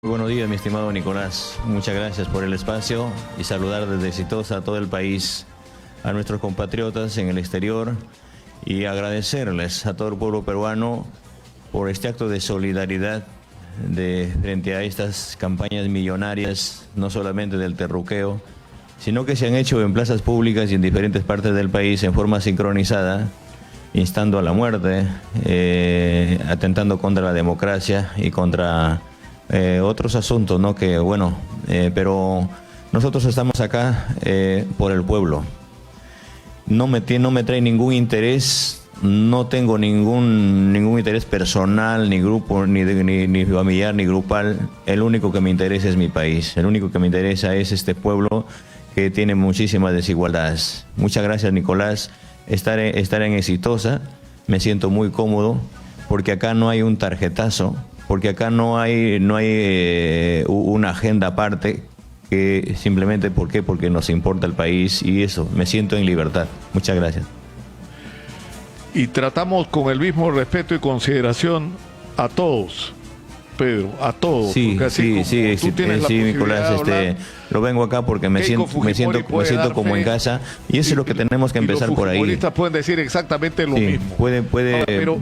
Buenos días, mi estimado Nicolás. Muchas gracias por el espacio y saludar desde Exitosa a todo el país, a nuestros compatriotas en el exterior y agradecerles a todo el pueblo peruano por este acto de solidaridad frente a estas campañas millonarias, no solamente del terruqueo, sino que se han hecho en plazas públicas y en diferentes partes del país en forma sincronizada, instando a la muerte, atentando contra la democracia y contra otros asuntos, ¿no? Que bueno, pero nosotros estamos acá por el pueblo. No me trae ningún interés, no tengo ningún interés personal, ni grupo, ni familiar, ni grupal. El único que me interesa es mi país, el único que me interesa es este pueblo que tiene muchísimas desigualdades. Muchas gracias, Nicolás. Estar en Exitosa, me siento muy cómodo, porque acá no hay un tarjetazo, porque acá no hay una agenda aparte, que simplemente porque nos importa el país y eso, me siento en libertad. Muchas gracias. Y tratamos con el mismo respeto y consideración a todos, Pedro, a todos. Sí, Nicolás, lo vengo acá porque me siento como en casa y eso es lo que tenemos que empezar por ahí. Los futbolistas pueden decir exactamente lo mismo.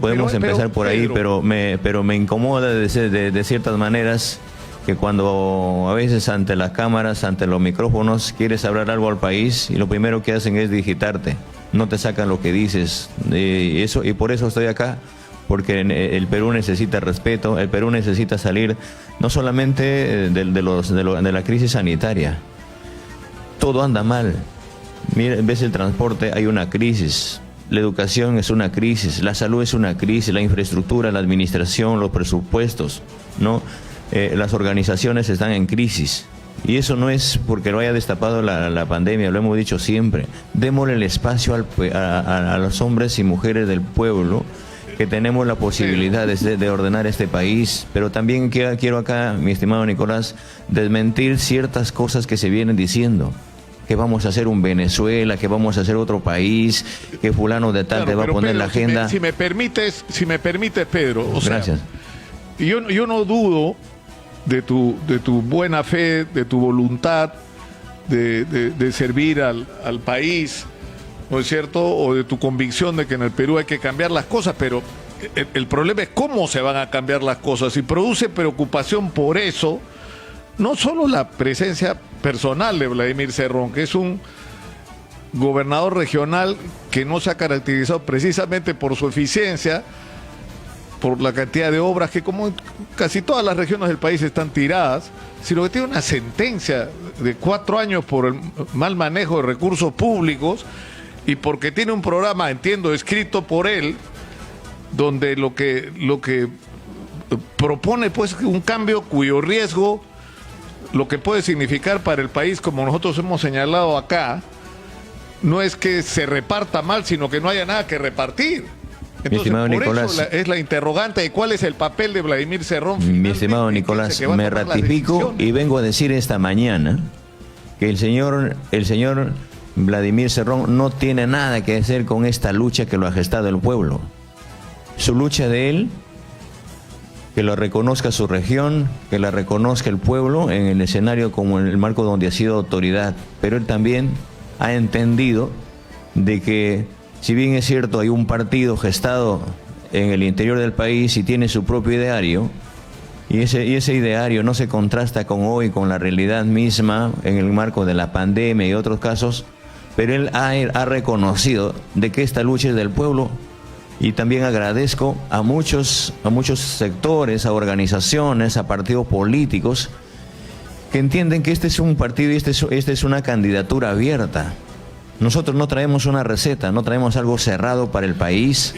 Podemos empezar por ahí, pero me incomoda de ciertas maneras que cuando a veces ante las cámaras, ante los micrófonos, quieres hablar algo al país y lo primero que hacen es digitarte, no te sacan lo que dices, y por eso estoy acá. Porque el Perú necesita respeto, el Perú necesita salir no solamente de la crisis sanitaria. Todo anda mal. Mira, ves el transporte, hay una crisis. La educación es una crisis, la salud es una crisis, la infraestructura, la administración, los presupuestos, ¿no? Las organizaciones están en crisis. Y eso no es porque lo haya destapado la pandemia, lo hemos dicho siempre. Démosle el espacio a los hombres y mujeres del pueblo, que tenemos la posibilidad de ordenar este país, pero también quiero acá, mi estimado Nicolás, desmentir ciertas cosas que se vienen diciendo, que vamos a hacer un Venezuela, que vamos a hacer otro país, que fulano de tal te va a poner Pedro, la agenda. Si me permites, Pedro, gracias. Yo no dudo de tu buena fe, de tu voluntad de servir al país, ¿no es cierto? O de tu convicción de que en el Perú hay que cambiar las cosas, pero el problema es cómo se van a cambiar las cosas, y produce preocupación por eso, no solo la presencia personal de Vladimir Cerrón, que es un gobernador regional que no se ha caracterizado precisamente por su eficiencia, por la cantidad de obras que, como en casi todas las regiones del país, están tiradas, sino que tiene una sentencia de 4 años por el mal manejo de recursos públicos, y porque tiene un programa, entiendo, escrito por él, donde lo que propone pues un cambio cuyo riesgo, lo que puede significar para el país, como nosotros hemos señalado acá, no es que se reparta mal, sino que no haya nada que repartir. Entonces, por Nicolás, eso es la interrogante de cuál es el papel de Vladimir Cerrón. Mi estimado Nicolás, me ratifico y vengo a decir esta mañana que el señor Vladimir Cerrón no tiene nada que hacer con esta lucha que lo ha gestado el pueblo. Su lucha de él, que lo reconozca su región, que la reconozca el pueblo en el escenario como en el marco donde ha sido autoridad. Pero él también ha entendido de que, si bien es cierto, hay un partido gestado en el interior del país y tiene su propio ideario, y ese ideario no se contrasta con la realidad misma en el marco de la pandemia y otros casos, pero él ha reconocido de que esta lucha es del pueblo, y también agradezco a muchos sectores, a organizaciones, a partidos políticos que entienden que este es un partido y este es una candidatura abierta. Nosotros no traemos una receta, no traemos algo cerrado para el país.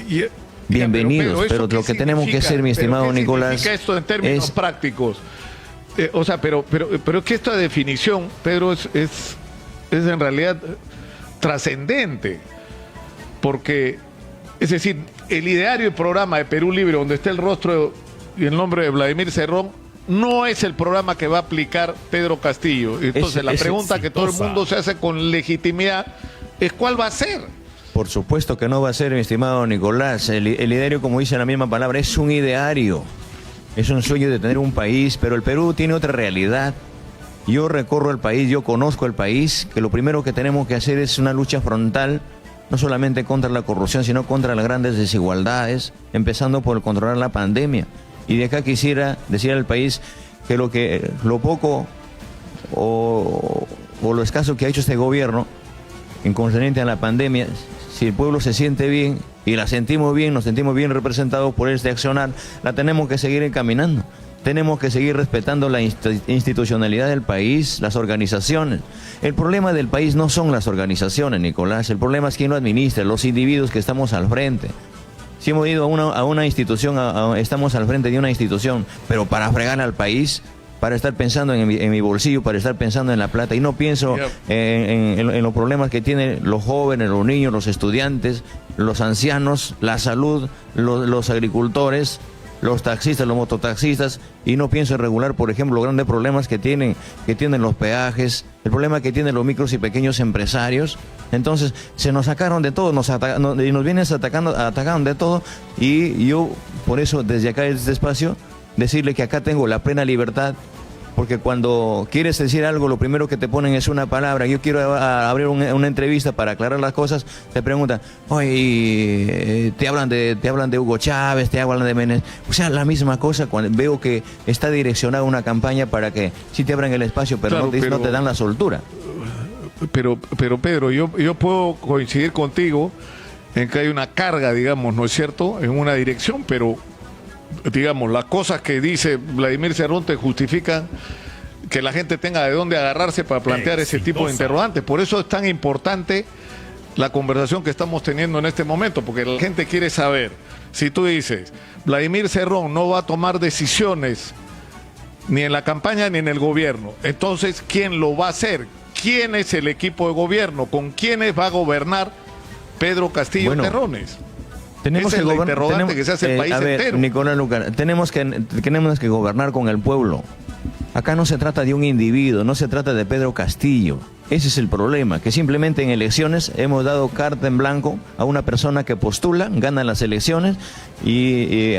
Bienvenidos, pero lo que tenemos que hacer, mi estimado Nicolás, ¿qué significa esto en términos prácticos? Pero es que esta definición, Pedro, es en realidad trascendente, porque, es decir, el ideario y programa de Perú Libre, donde está el rostro y el nombre de Vladimir Cerrón, no es el programa que va a aplicar Pedro Castillo. Entonces, la pregunta que todo el mundo se hace con legitimidad es ¿cuál va a ser? Por supuesto que no va a ser, mi estimado Nicolás. El ideario, como dice la misma palabra, es un ideario. es un sueño de tener un país, pero el Perú tiene otra realidad. Yo recorro el país, yo conozco el país, que lo primero que tenemos que hacer es una lucha frontal, no solamente contra la corrupción, sino contra las grandes desigualdades, empezando por controlar la pandemia. Y de acá quisiera decir al país que lo poco o lo escaso que ha hecho este gobierno en concerniente a la pandemia, si el pueblo se siente bien y la sentimos bien, nos sentimos bien representados por este accionar, la tenemos que seguir encaminando. Tenemos que seguir respetando la institucionalidad del país, las organizaciones. El problema del país no son las organizaciones, Nicolás. El problema es quién lo administra, los individuos que estamos al frente. Si hemos ido a una institución, estamos al frente de una institución, pero para fregar al país, para estar pensando en mi bolsillo, para estar pensando en la plata, y no pienso en los problemas que tienen los jóvenes, los niños, los estudiantes, los ancianos, la salud, los agricultores, los taxistas, los mototaxistas, y no pienso en regular, por ejemplo, los grandes problemas que tienen los peajes, el problema que tienen los micros y pequeños empresarios. Entonces, se nos sacaron de todo, y nos vienen atacando de todo, y yo, por eso, desde acá, desde este espacio, decirle que acá tengo la plena libertad, porque cuando quieres decir algo, lo primero que te ponen es una palabra. Yo quiero abrir una entrevista para aclarar las cosas, te preguntan, oye, te hablan de Hugo Chávez, te hablan de Menem. O sea, la misma cosa cuando veo que está direccionada una campaña para que sí te abran el espacio, pero, claro, no te dan la soltura. Pero Pedro, yo puedo coincidir contigo en que hay una carga, digamos, ¿no es cierto?, en una dirección, pero digamos, las cosas que dice Vladimir Cerrón te justifican que la gente tenga de dónde agarrarse para plantear ese tipo de interrogantes. Por eso es tan importante la conversación que estamos teniendo en este momento, porque la gente quiere saber, si tú dices, Vladimir Cerrón no va a tomar decisiones ni en la campaña ni en el gobierno, entonces, ¿quién lo va a hacer? ¿Quién es el equipo de gobierno? ¿Con quiénes va a gobernar Pedro Castillo Terrones? Tenemos que interrogante que se hace el país entero. Nicolás Lucar, tenemos que gobernar con el pueblo. Acá no se trata de un individuo, no se trata de Pedro Castillo. Ese es el problema, que simplemente en elecciones hemos dado carta en blanco a una persona que postula, gana las elecciones y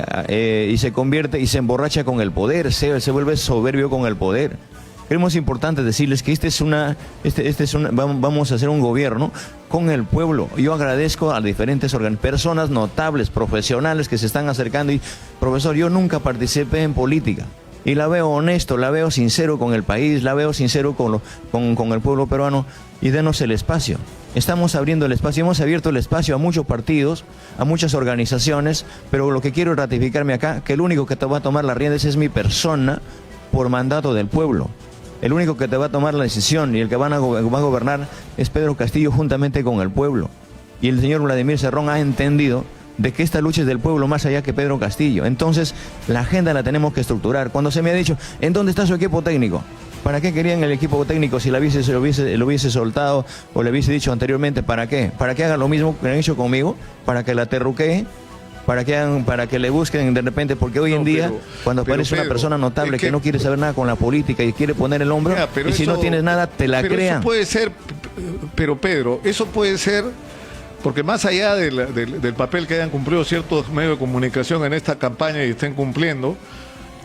se convierte y se emborracha con el poder, se vuelve soberbio con el poder. Creemos importante decirles que vamos a hacer un gobierno con el pueblo. Yo agradezco a diferentes personas notables, profesionales que se están acercando. Y, profesor, yo nunca participé en política. Y la veo honesto, la veo sincero con el país, la veo sincero con el pueblo peruano. Y denos el espacio. Estamos abriendo el espacio, hemos abierto el espacio a muchos partidos, a muchas organizaciones, pero lo que quiero es ratificarme acá, que el único que te va a tomar las riendas es mi persona por mandato del pueblo. El único que te va a tomar la decisión y el que va a gobernar es Pedro Castillo juntamente con el pueblo. Y el señor Vladimir Cerrón ha entendido de que esta lucha es del pueblo más allá que Pedro Castillo. Entonces, la agenda la tenemos que estructurar. Cuando se me ha dicho, ¿en dónde está su equipo técnico? ¿Para qué querían el equipo técnico si lo hubiese soltado o le hubiese dicho anteriormente? ¿Para qué? ¿Para que hagan lo mismo que han hecho conmigo? ¿Para que la terruqueen? Para que le busquen de repente, porque hoy en día, cuando aparece una persona notable que no quiere saber nada con la política y quiere poner el hombro, y si no tienes nada, te la crean. Eso puede ser, pero Pedro, eso puede ser, porque más allá del papel que hayan cumplido ciertos medios de comunicación en esta campaña y estén cumpliendo,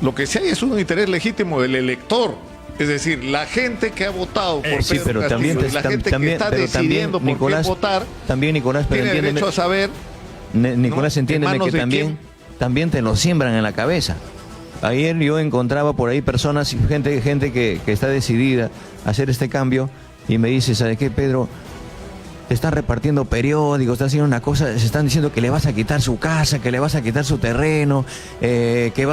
lo que sí hay es un interés legítimo del elector. Es decir, la gente que ha votado por Pedro Castillo, la gente que está decidiendo por quién votar, Nicolás, tiene derecho a saber. Nicolás, entiéndeme que también te lo siembran en la cabeza. Ayer yo encontraba por ahí personas, gente que está decidida a hacer este cambio y me dice, ¿sabe qué, Pedro? Te están repartiendo periódicos, están haciendo una cosa, se están diciendo que le vas a quitar su casa, que le vas a quitar su terreno, que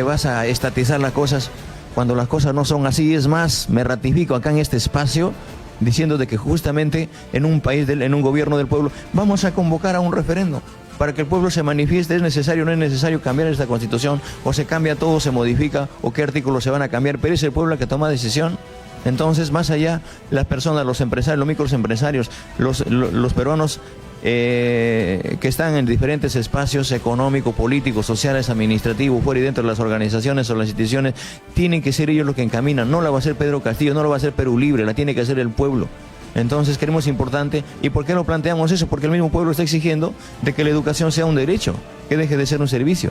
vas a estatizar las cosas, cuando las cosas no son así. Es más, me ratifico acá en este espacio diciendo de que justamente en un país, en un gobierno del pueblo, vamos a convocar a un referéndum para que el pueblo se manifieste. ¿Es necesario o no es necesario cambiar esta constitución? ¿O se cambia todo, se modifica? ¿O qué artículos se van a cambiar? Pero es el pueblo el que toma decisión. Entonces, más allá, las personas, los empresarios, los microempresarios, los peruanos que están en diferentes espacios económicos, políticos, sociales, administrativos, fuera y dentro de las organizaciones o las instituciones, tienen que ser ellos los que encaminan. No la va a hacer Pedro Castillo, no lo va a hacer Perú Libre, la tiene que hacer el pueblo. Entonces creemos importante. ¿Y por qué lo planteamos eso? Porque el mismo pueblo está exigiendo de que la educación sea un derecho, que deje de ser un servicio.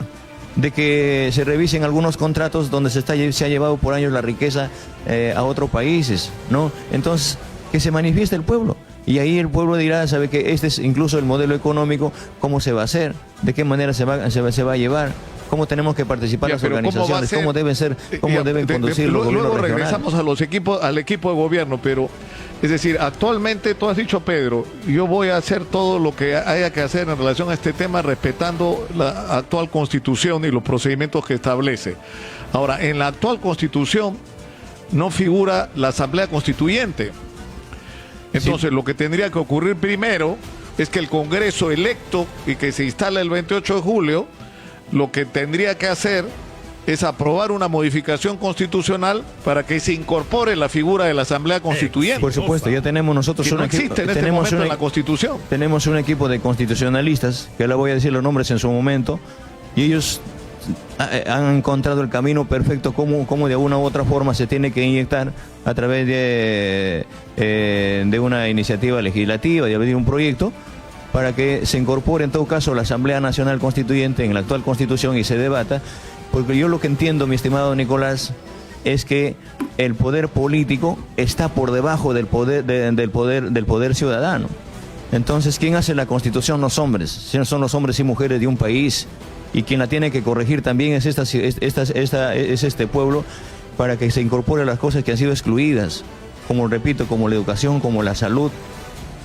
de que se revisen algunos contratos donde se ha llevado por años la riqueza a otros países, ¿no? Entonces, que se manifieste el pueblo. Y ahí el pueblo dirá, sabe que este es incluso el modelo económico, cómo se va a hacer, de qué manera se va a llevar, cómo tenemos que participar las organizaciones, cómo deben ser, cómo deben conducir los gobiernos luego regionales. Regresamos al equipo de gobierno, pero es decir, actualmente, tú has dicho, Pedro, yo voy a hacer todo lo que haya que hacer en relación a este tema, respetando la actual Constitución y los procedimientos que establece. Ahora, en la actual Constitución no figura la Asamblea Constituyente. Entonces, sí, lo que tendría que ocurrir primero es que el Congreso electo y que se instala el 28 de julio, lo que tendría que hacer es aprobar una modificación constitucional para que se incorpore la figura de la Asamblea Constituyente. Por supuesto, ya tenemos nosotros que no existe en este momento en la Constitución. Tenemos un equipo de constitucionalistas, que le voy a decir los nombres en su momento, y ellos han encontrado el camino perfecto cómo de una u otra forma se tiene que inyectar a través de una iniciativa legislativa, de un proyecto, para que se incorpore en todo caso la Asamblea Nacional Constituyente en la actual Constitución y se debata, porque yo lo que entiendo, mi estimado Nicolás, es que el poder político está por debajo del poder ciudadano. Entonces, ¿quién hace la Constitución? Los hombres, son los hombres y mujeres de un país, y quien la tiene que corregir también es este pueblo, para que se incorpore las cosas que han sido excluidas, como repito, como la educación, como la salud,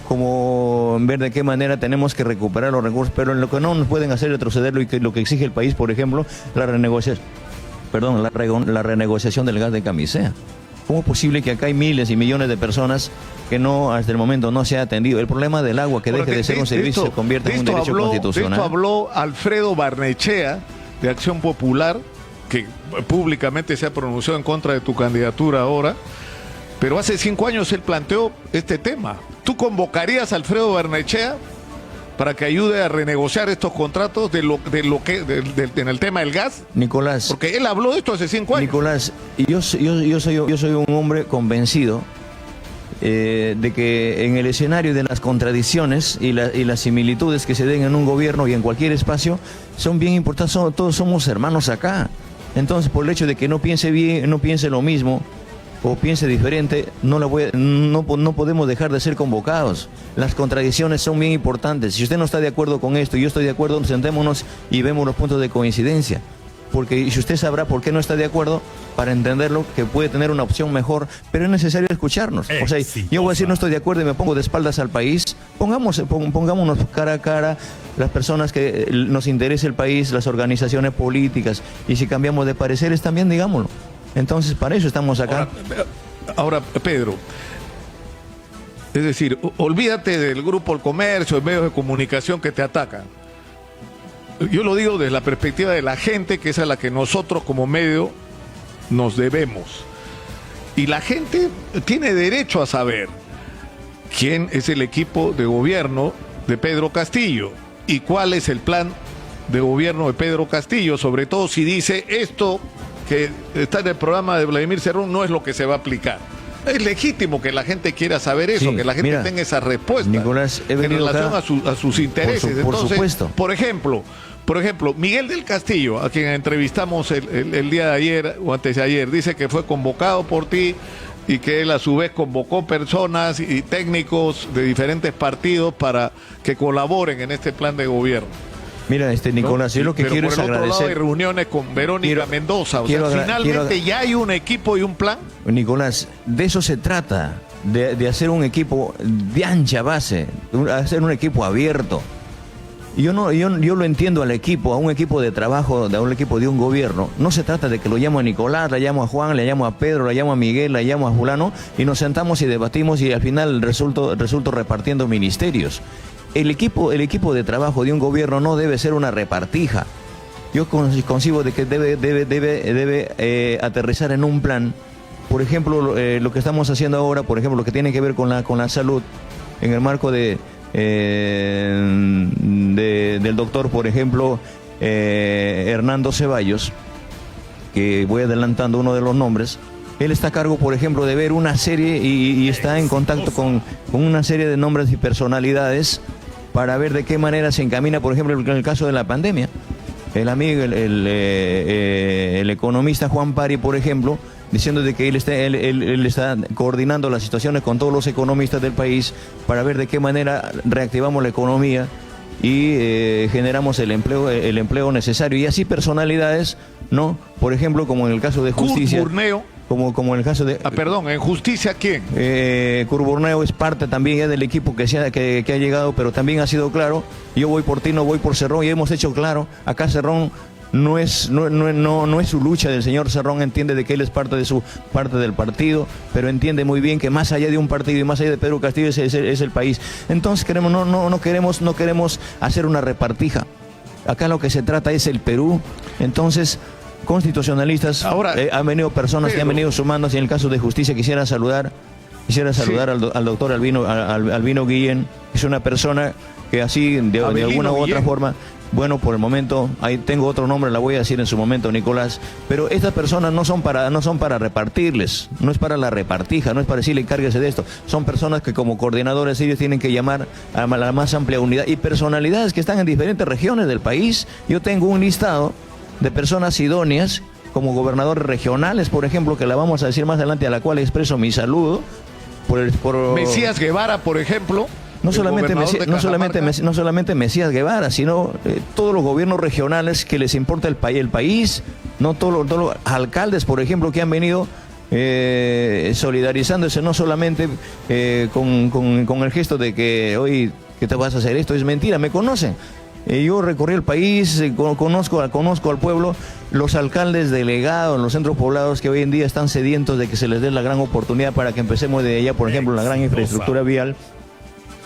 como ver de qué manera tenemos que recuperar los recursos, pero en lo que no nos pueden hacer retroceder lo que exige el país, por ejemplo, la renegociación del gas de camisea. ¿Cómo es posible que acá hay miles y millones de personas que no, hasta el momento, no se ha atendido? El problema del agua, que deje de ser un servicio, se convierte en un derecho constitucional. De esto habló Alfredo Barnechea, de Acción Popular, que públicamente se ha pronunciado en contra de tu candidatura ahora, pero hace 5 años él planteó este tema. ¿Tú convocarías a Alfredo Barnechea para que ayude a renegociar estos contratos en el tema del gas? Nicolás, porque él habló de esto hace 5 años. Nicolás, yo soy un hombre convencido de que en el escenario de las contradicciones y las similitudes que se den en un gobierno y en cualquier espacio son bien importantes. Todos somos hermanos acá. Entonces, por el hecho de que no piense bien, no piense lo mismo o piense diferente, no podemos dejar de ser convocados. Las contradicciones son bien importantes. Si usted no está de acuerdo con esto y yo estoy de acuerdo, sentémonos y vemos los puntos de coincidencia. Porque si usted sabrá por qué no está de acuerdo, para entenderlo, que puede tener una opción mejor, pero es necesario escucharnos. O sea, yo voy a decir no estoy de acuerdo y me pongo de espaldas al país. Pongámonos cara a cara, las personas que nos interesa el país, las organizaciones políticas, y si cambiamos de pareceres también digámoslo. Entonces, para eso estamos acá. Ahora, Pedro, es decir, olvídate del Grupo El Comercio, de medios de comunicación que te atacan. Yo lo digo desde la perspectiva de la gente, que es a la que nosotros como medio nos debemos. Y la gente tiene derecho a saber quién es el equipo de gobierno de Pedro Castillo y cuál es el plan de gobierno de Pedro Castillo, sobre todo si dice esto que está en el programa de Vladimir Cerrón no es lo que se va a aplicar. Es legítimo que la gente quiera saber eso, sí, que la gente tenga esa respuesta, Nicolás, en relación a sus intereses. Por supuesto. Por ejemplo, Miguel del Castillo, a quien entrevistamos el día de ayer o antes de ayer, dice que fue convocado por ti y que él a su vez convocó personas y técnicos de diferentes partidos para que colaboren en este plan de gobierno. Mira, Nicolás, yo lo que quiero es agradecer. Por otro lado, hay reuniones con Verónica Mendoza. O sea, finalmente ya hay un equipo y un plan. Nicolás, de eso se trata, de hacer un equipo de ancha base, hacer un equipo abierto. Yo lo entiendo al equipo, a un equipo de trabajo, a un equipo de un gobierno. No se trata de que lo llamo a Nicolás, le llamo a Juan, le llamo a Pedro, le llamo a Miguel, le llamo a fulano, y nos sentamos y debatimos y al final resulto repartiendo ministerios. El equipo de trabajo de un gobierno no debe ser una repartija. Yo concibo de que debe aterrizar en un plan. Por ejemplo, lo que estamos haciendo ahora, por ejemplo, lo que tiene que ver con la salud, en el marco del doctor, por ejemplo, Hernando Ceballos, que voy adelantando uno de los nombres. Él está a cargo, por ejemplo, de ver una serie y está en contacto con una serie de nombres y personalidades para ver de qué manera se encamina, por ejemplo, en el caso de la pandemia. el amigo, el economista Juan Pari, por ejemplo, diciendo de que él está coordinando las situaciones con todos los economistas del país para ver de qué manera reactivamos la economía y generamos el empleo necesario. Y así personalidades, ¿no? Por ejemplo, como en el caso de Justicia. Kurt Burneo. Como en el caso de... perdón, ¿en Justicia quién? Kurt Burneo es parte también ya del equipo que ha llegado, pero también ha sido claro, yo voy por ti, no voy por Cerrón, y hemos hecho claro, acá Cerrón no es su lucha. Del señor Cerrón entiende de que él es parte del partido, pero entiende muy bien que más allá de un partido y más allá de Pedro Castillo es el país. Entonces no queremos hacer una repartija. Acá lo que se trata es el Perú. Entonces, constitucionalistas, ahora, han venido personas que han venido sumándose. En el caso de Justicia quisiera saludar sí, al doctor Albino Guillén, que es una persona que así de alguna u otra forma, bueno, por el momento, ahí tengo otro nombre, la voy a decir en su momento, Nicolás, pero estas personas no son para repartirles, no es para la repartija, no es para decirle encárguese de esto, son personas que como coordinadores ellos tienen que llamar a la más amplia unidad, y personalidades que están en diferentes regiones del país. Yo tengo un listado de personas idóneas, como gobernadores regionales, por ejemplo, que la vamos a decir más adelante, a la cual expreso mi saludo. Mesías Guevara, por ejemplo. No solamente Mesías Guevara, sino todos los gobiernos regionales que les importa el país, no todos los alcaldes, por ejemplo, que han venido solidarizándose no solamente con el gesto de que hoy que te vas a hacer esto, es mentira, me conocen. Yo recorrí el país, conozco al pueblo, los alcaldes delegados en los centros poblados que hoy en día están sedientos de que se les dé la gran oportunidad para que empecemos de allá, por ejemplo, la gran infraestructura vial.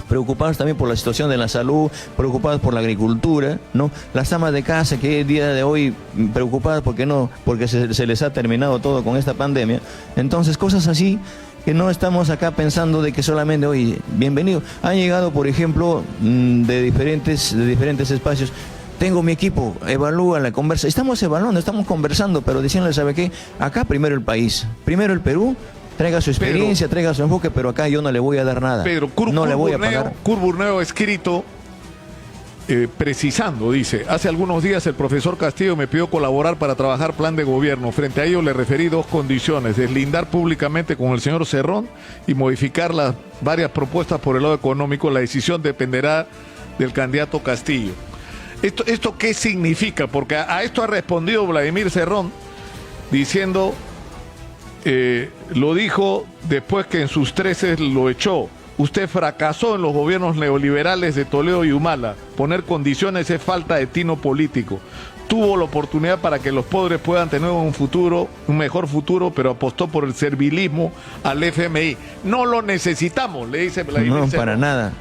Preocupados también por la situación de la salud, preocupados por la agricultura, ¿no? Las amas de casa que el día de hoy preocupadas porque se les ha terminado todo con esta pandemia. Entonces, cosas así que no estamos acá pensando de que solamente hoy, bienvenido. Han llegado, por ejemplo, de diferentes espacios. Tengo mi equipo, evalúa la conversa. Estamos evaluando, estamos conversando, pero diciéndole, ¿sabe qué? Acá primero el país, primero el Perú. Traiga su experiencia, traiga su enfoque, pero acá yo no le voy a dar nada. No le voy a pagar. Kurt Burneo ha escrito precisando, dice: hace algunos días el profesor Castillo me pidió colaborar para trabajar plan de gobierno. Frente a ello le referí dos condiciones: deslindar públicamente con el señor Cerrón y modificar las varias propuestas por el lado económico. La decisión dependerá del candidato Castillo. ¿Esto qué significa? Porque a esto ha respondido Vladimir Cerrón diciendo... lo dijo después que en sus 13 lo echó. Usted fracasó en los gobiernos neoliberales de Toledo y Humala. Poner condiciones es falta de tino político. Tuvo la oportunidad para que los pobres puedan tener un mejor futuro, pero apostó por el servilismo al FMI. No lo necesitamos, le dice Vladimir Cerrón. No, para nada.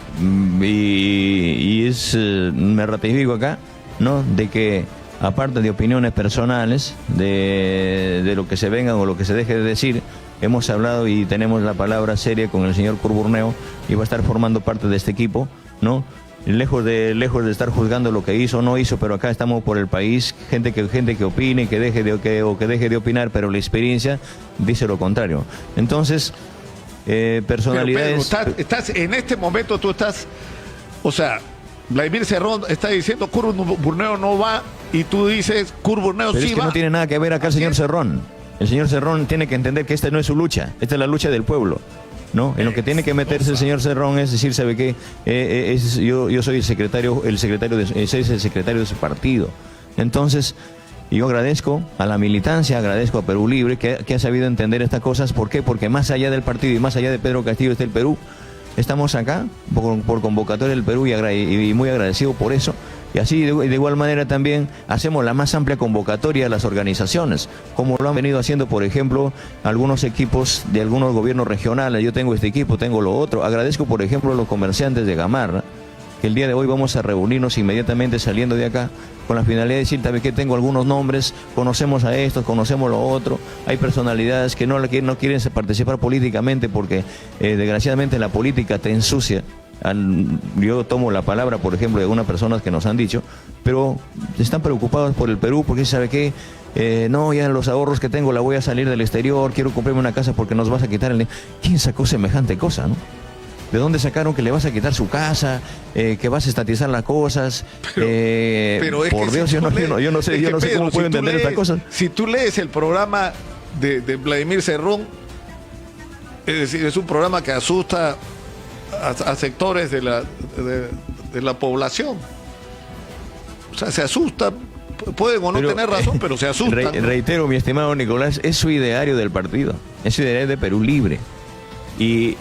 Me ratifico acá, ¿no? De que aparte de opiniones personales, de lo que se venga o lo que se deje de decir, hemos hablado y tenemos la palabra seria con el señor Kurt Burneo y va a estar formando parte de este equipo, ¿no? Lejos de estar juzgando lo que hizo o no hizo, pero acá estamos por el país, gente que opine, que deje de opinar, pero la experiencia dice lo contrario. Entonces, personalidades... Pero Pedro, estás en este momento tú estás, o sea, Vladimir Cerrón está diciendo Kurt Burneo no va y tú dices Kurt Burneo pero sí es que va. No tiene nada que ver acá el señor Cerrón. El señor Cerrón tiene que entender que esta no es su lucha, esta es la lucha del pueblo, ¿no? En lo que tiene que meterse el señor Cerrón es decir, ¿sabe qué? Yo soy el secretario de su partido. Entonces, yo agradezco a la militancia, agradezco a Perú Libre que ha sabido entender estas cosas. ¿Por qué? Porque más allá del partido y más allá de Pedro Castillo está el Perú. Estamos acá por convocatoria del Perú y muy agradecido por eso. Y así de igual manera también hacemos la más amplia convocatoria a las organizaciones, como lo han venido haciendo, por ejemplo, algunos equipos de algunos gobiernos regionales. Yo tengo este equipo, tengo lo otro. Agradezco, por ejemplo, a los comerciantes de Gamarra, que el día de hoy vamos a reunirnos inmediatamente saliendo de acá con la finalidad de decir, también que tengo algunos nombres, conocemos a estos, conocemos lo otro. Hay personalidades que no quieren participar políticamente porque desgraciadamente la política te ensucia. Yo tomo la palabra, por ejemplo, de algunas personas que nos han dicho, pero están preocupados por el Perú porque sabe que no, ya los ahorros que tengo la voy a salir del exterior, quiero comprarme una casa porque nos vas a quitar ¿Quién sacó semejante cosa, no? ¿De dónde sacaron que le vas a quitar su casa, que vas a estatizar las cosas? Pero es por que Dios, si yo no sé Pedro, cómo puedo entender estas cosas. Si tú lees el programa de Vladimir Cerrón, es decir, es un programa que asusta a sectores de la población. O sea, se asusta, pueden o no tener razón, pero se asustan. Reitero, mi estimado Nicolás, es su ideario del partido, es su ideario de Perú Libre. Y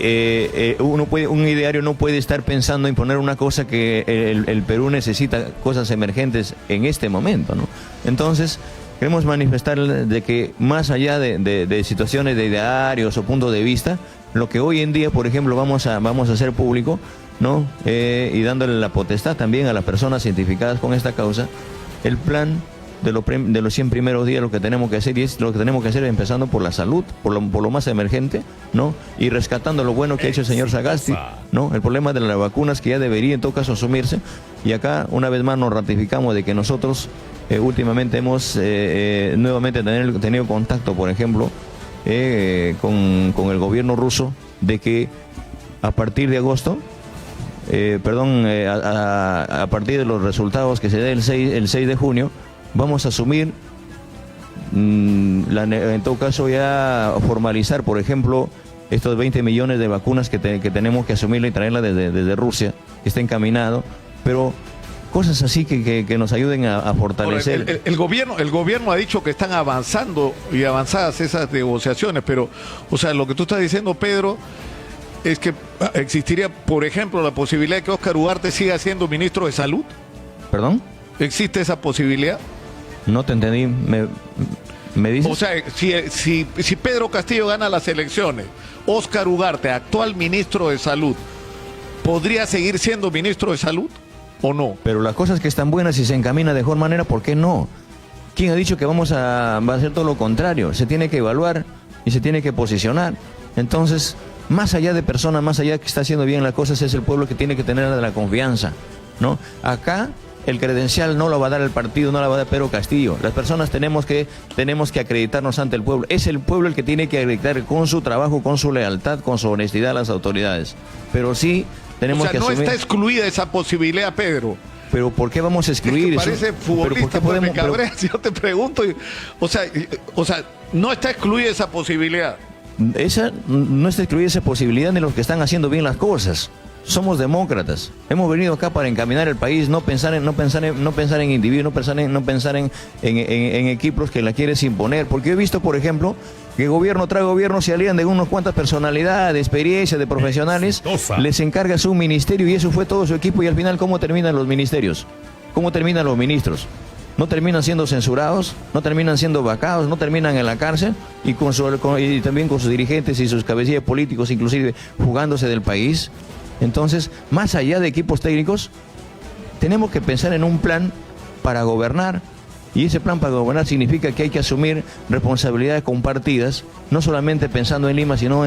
un ideario no puede estar pensando en poner una cosa que el Perú necesita, cosas emergentes en este momento, ¿no? Entonces, queremos manifestar de que más allá de situaciones de idearios o puntos de vista, lo que hoy en día, por ejemplo, vamos a hacer público, ¿no? Y dándole la potestad también a las personas identificadas con esta causa, el plan de los 100 primeros días, lo que tenemos que hacer, y es lo que tenemos que hacer empezando por la salud, por lo más emergente, ¿no? Y rescatando lo bueno que ha hecho el señor Sagasti, ¿no? El problema de las vacunas que ya debería en todo caso asumirse, y acá una vez más nos ratificamos de que nosotros últimamente hemos nuevamente tenido contacto, por ejemplo, con el gobierno ruso, de que a partir de agosto, a partir de los resultados que se dé el 6 de junio, vamos a asumir, en todo caso ya formalizar, por ejemplo, estos 20 millones de vacunas que tenemos que asumirla y traerla desde Rusia, que está encaminado, pero cosas así que nos ayuden a fortalecer. Ahora, el gobierno ha dicho que están avanzando y avanzadas esas negociaciones, pero, o sea, lo que tú estás diciendo, Pedro, es que existiría, por ejemplo, la posibilidad de que Óscar Ugarte siga siendo ministro de Salud. ¿Perdón? ¿Existe esa posibilidad? No te entendí. ¿Me dices? O sea, si Pedro Castillo gana las elecciones, Óscar Ugarte, actual ministro de Salud, ¿podría seguir siendo ministro de Salud o no? Pero las cosas que están buenas y se encaminan de mejor manera, ¿por qué no? ¿Quién ha dicho que va a hacer todo lo contrario? Se tiene que evaluar y se tiene que posicionar. Entonces, más allá de personas, más allá de que está haciendo bien las cosas, es el pueblo que tiene que tener la confianza, ¿no? Acá el credencial no lo va a dar el partido, no lo va a dar Pedro Castillo. Las personas tenemos que acreditarnos ante el pueblo. Es el pueblo el que tiene que acreditar con su trabajo, con su lealtad, con su honestidad a las autoridades. Pero sí tenemos que asumir. No está excluida esa posibilidad, Pedro. Pero ¿por qué vamos a excluir eso? Parece futbolista, pues me cabreas, yo te pregunto. O sea, no está excluida esa posibilidad. No está excluida esa posibilidad de los que están haciendo bien las cosas. Somos demócratas. Hemos venido acá para encaminar el país, no pensar en individuos, no pensar en equipos que la quieres imponer. Porque he visto, por ejemplo, que gobierno tras gobierno se alían de unas cuantas personalidades, de experiencia, de profesionales, les encargas un ministerio y eso fue todo su equipo, y al final, ¿cómo terminan los ministerios? ¿Cómo terminan los ministros? No terminan siendo censurados, no terminan siendo vacados, no terminan en la cárcel, y también con sus dirigentes y sus cabecillas políticos, inclusive jugándose del país. Entonces, más allá de equipos técnicos, tenemos que pensar en un plan para gobernar, y ese plan para gobernar significa que hay que asumir responsabilidades compartidas, no solamente pensando en Lima, sino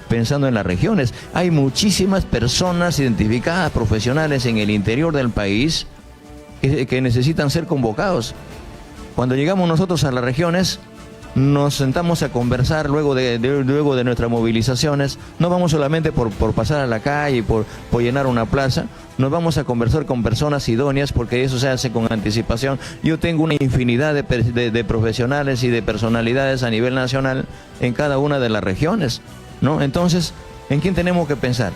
pensando en las regiones. Hay muchísimas personas identificadas, profesionales en el interior del país, que necesitan ser convocados. Cuando llegamos nosotros a las regiones, nos sentamos a conversar luego de nuestras movilizaciones. No vamos solamente por pasar a la calle, por llenar una plaza. Nos vamos a conversar con personas idóneas, porque eso se hace con anticipación. Yo tengo una infinidad de profesionales y de personalidades a nivel nacional en cada una de las regiones, ¿no? Entonces, ¿en quién tenemos que pensar?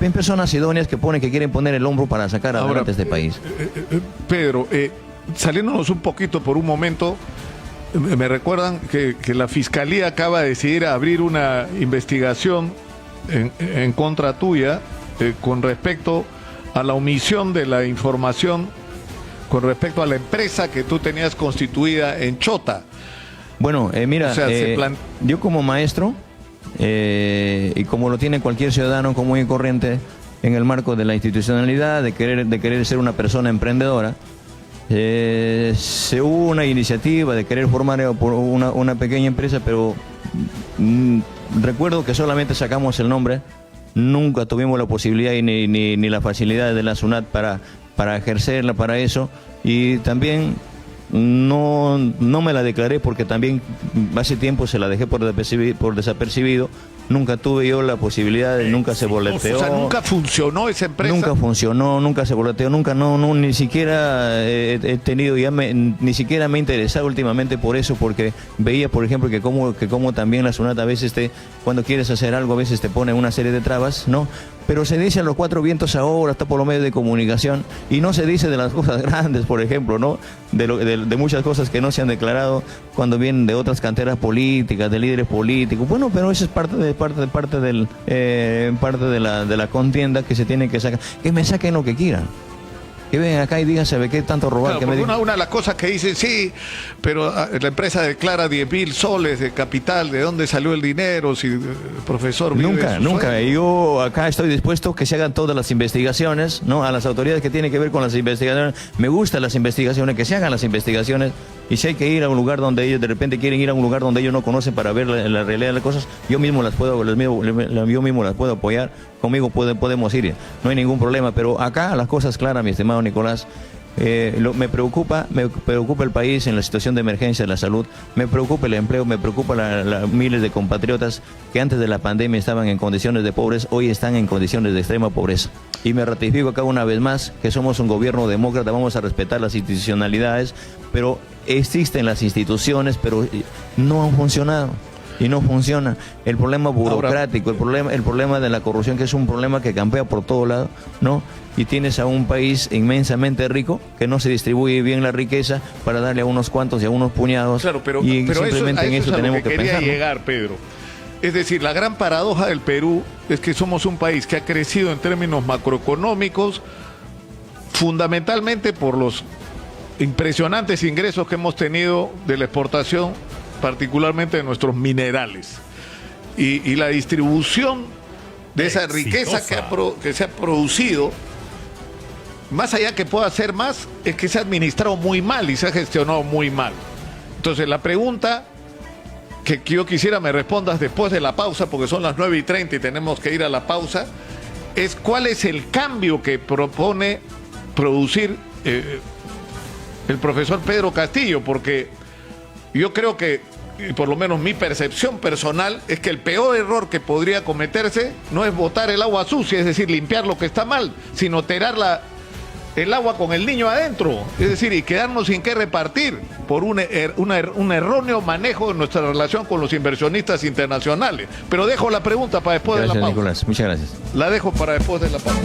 En personas idóneas que quieren poner el hombro para sacar adelante este país. Pedro, saliéndonos un poquito por un momento, me recuerdan que la Fiscalía acaba de decidir abrir una investigación en contra tuya con respecto a la omisión de la información con respecto a la empresa que tú tenías constituida en Chota. Bueno, mira, o sea, yo como maestro, y como lo tiene cualquier ciudadano común y corriente en el marco de la institucionalidad, de querer ser una persona emprendedora, se hubo una iniciativa de querer formar una pequeña empresa, pero recuerdo que solamente sacamos el nombre, nunca tuvimos la posibilidad ni la facilidad de la SUNAT para ejercerla para eso, y también no me la declaré porque también hace tiempo se la dejé por desapercibido. Nunca tuve yo la posibilidad, nunca se boleteó. O sea, nunca funcionó esa empresa. Nunca funcionó, nunca se boleteó, nunca, ni siquiera he tenido, ni siquiera me he interesado últimamente por eso, porque veía, por ejemplo, que como también la SUNAT a veces cuando quieres hacer algo, a veces te pone una serie de trabas, ¿no? Pero se dice a los cuatro vientos ahora, está por los medios de comunicación, y no se dice de las cosas grandes, por ejemplo, ¿no? De muchas cosas que no se han declarado cuando vienen de otras canteras políticas, de líderes políticos. Bueno, pero eso es parte de la contienda que se tiene que sacar. Que me saquen lo que quieran. Que vengan acá y digan, ¿sabe qué tanto robar? Claro, porque una de las cosas que dicen, sí, pero la empresa declara 10.000 soles de capital, ¿de dónde salió el dinero? Si el profesor vive Nunca. Yo acá estoy dispuesto que se hagan todas las investigaciones, ¿no? A las autoridades que tienen que ver con las investigaciones. Me gustan las investigaciones, que se hagan las investigaciones. Y si hay que ir a un lugar donde ellos de repente quieren ir a un lugar donde ellos no conocen para ver la realidad de las cosas, yo mismo las puedo apoyar, conmigo podemos ir, no hay ningún problema, pero acá las cosas claras, mi estimado Nicolás. Me preocupa el país en la situación de emergencia de la salud, me preocupa el empleo, me preocupa miles de compatriotas que antes de la pandemia estaban en condiciones de pobreza, hoy están en condiciones de extrema pobreza. Y me ratifico acá una vez más que somos un gobierno demócrata, vamos a respetar las institucionalidades, pero existen las instituciones, pero no han funcionado. Y no funciona. El problema burocrático, el problema de la corrupción, que es un problema que campea por todo lado, ¿no? Y tienes a un país inmensamente rico que no se distribuye bien la riqueza para darle a unos cuantos y a unos puñados. Claro, pero simplemente en eso tenemos que quería pensar, ¿no? llegar, Pedro. Es decir, la gran paradoja del Perú es que somos un país que ha crecido en términos macroeconómicos fundamentalmente por los impresionantes ingresos que hemos tenido de la exportación, particularmente de nuestros minerales, y la distribución de esa riqueza que se ha producido, más allá que pueda ser más, es que se ha administrado muy mal y se ha gestionado muy mal. Entonces la pregunta que yo quisiera me respondas después de la pausa, porque son las 9:30 y tenemos que ir a la pausa, es cuál es el cambio que propone producir el profesor Pedro Castillo, porque yo creo que, y por lo menos mi percepción personal, es que el peor error que podría cometerse no es botar el agua sucia, es decir, limpiar lo que está mal, sino tirar el agua con el niño adentro, es decir, y quedarnos sin qué repartir por un erróneo manejo de nuestra relación con los inversionistas internacionales. Pero dejo la pregunta para después de la pausa. Nicolás, muchas gracias. La dejo para después de la pausa.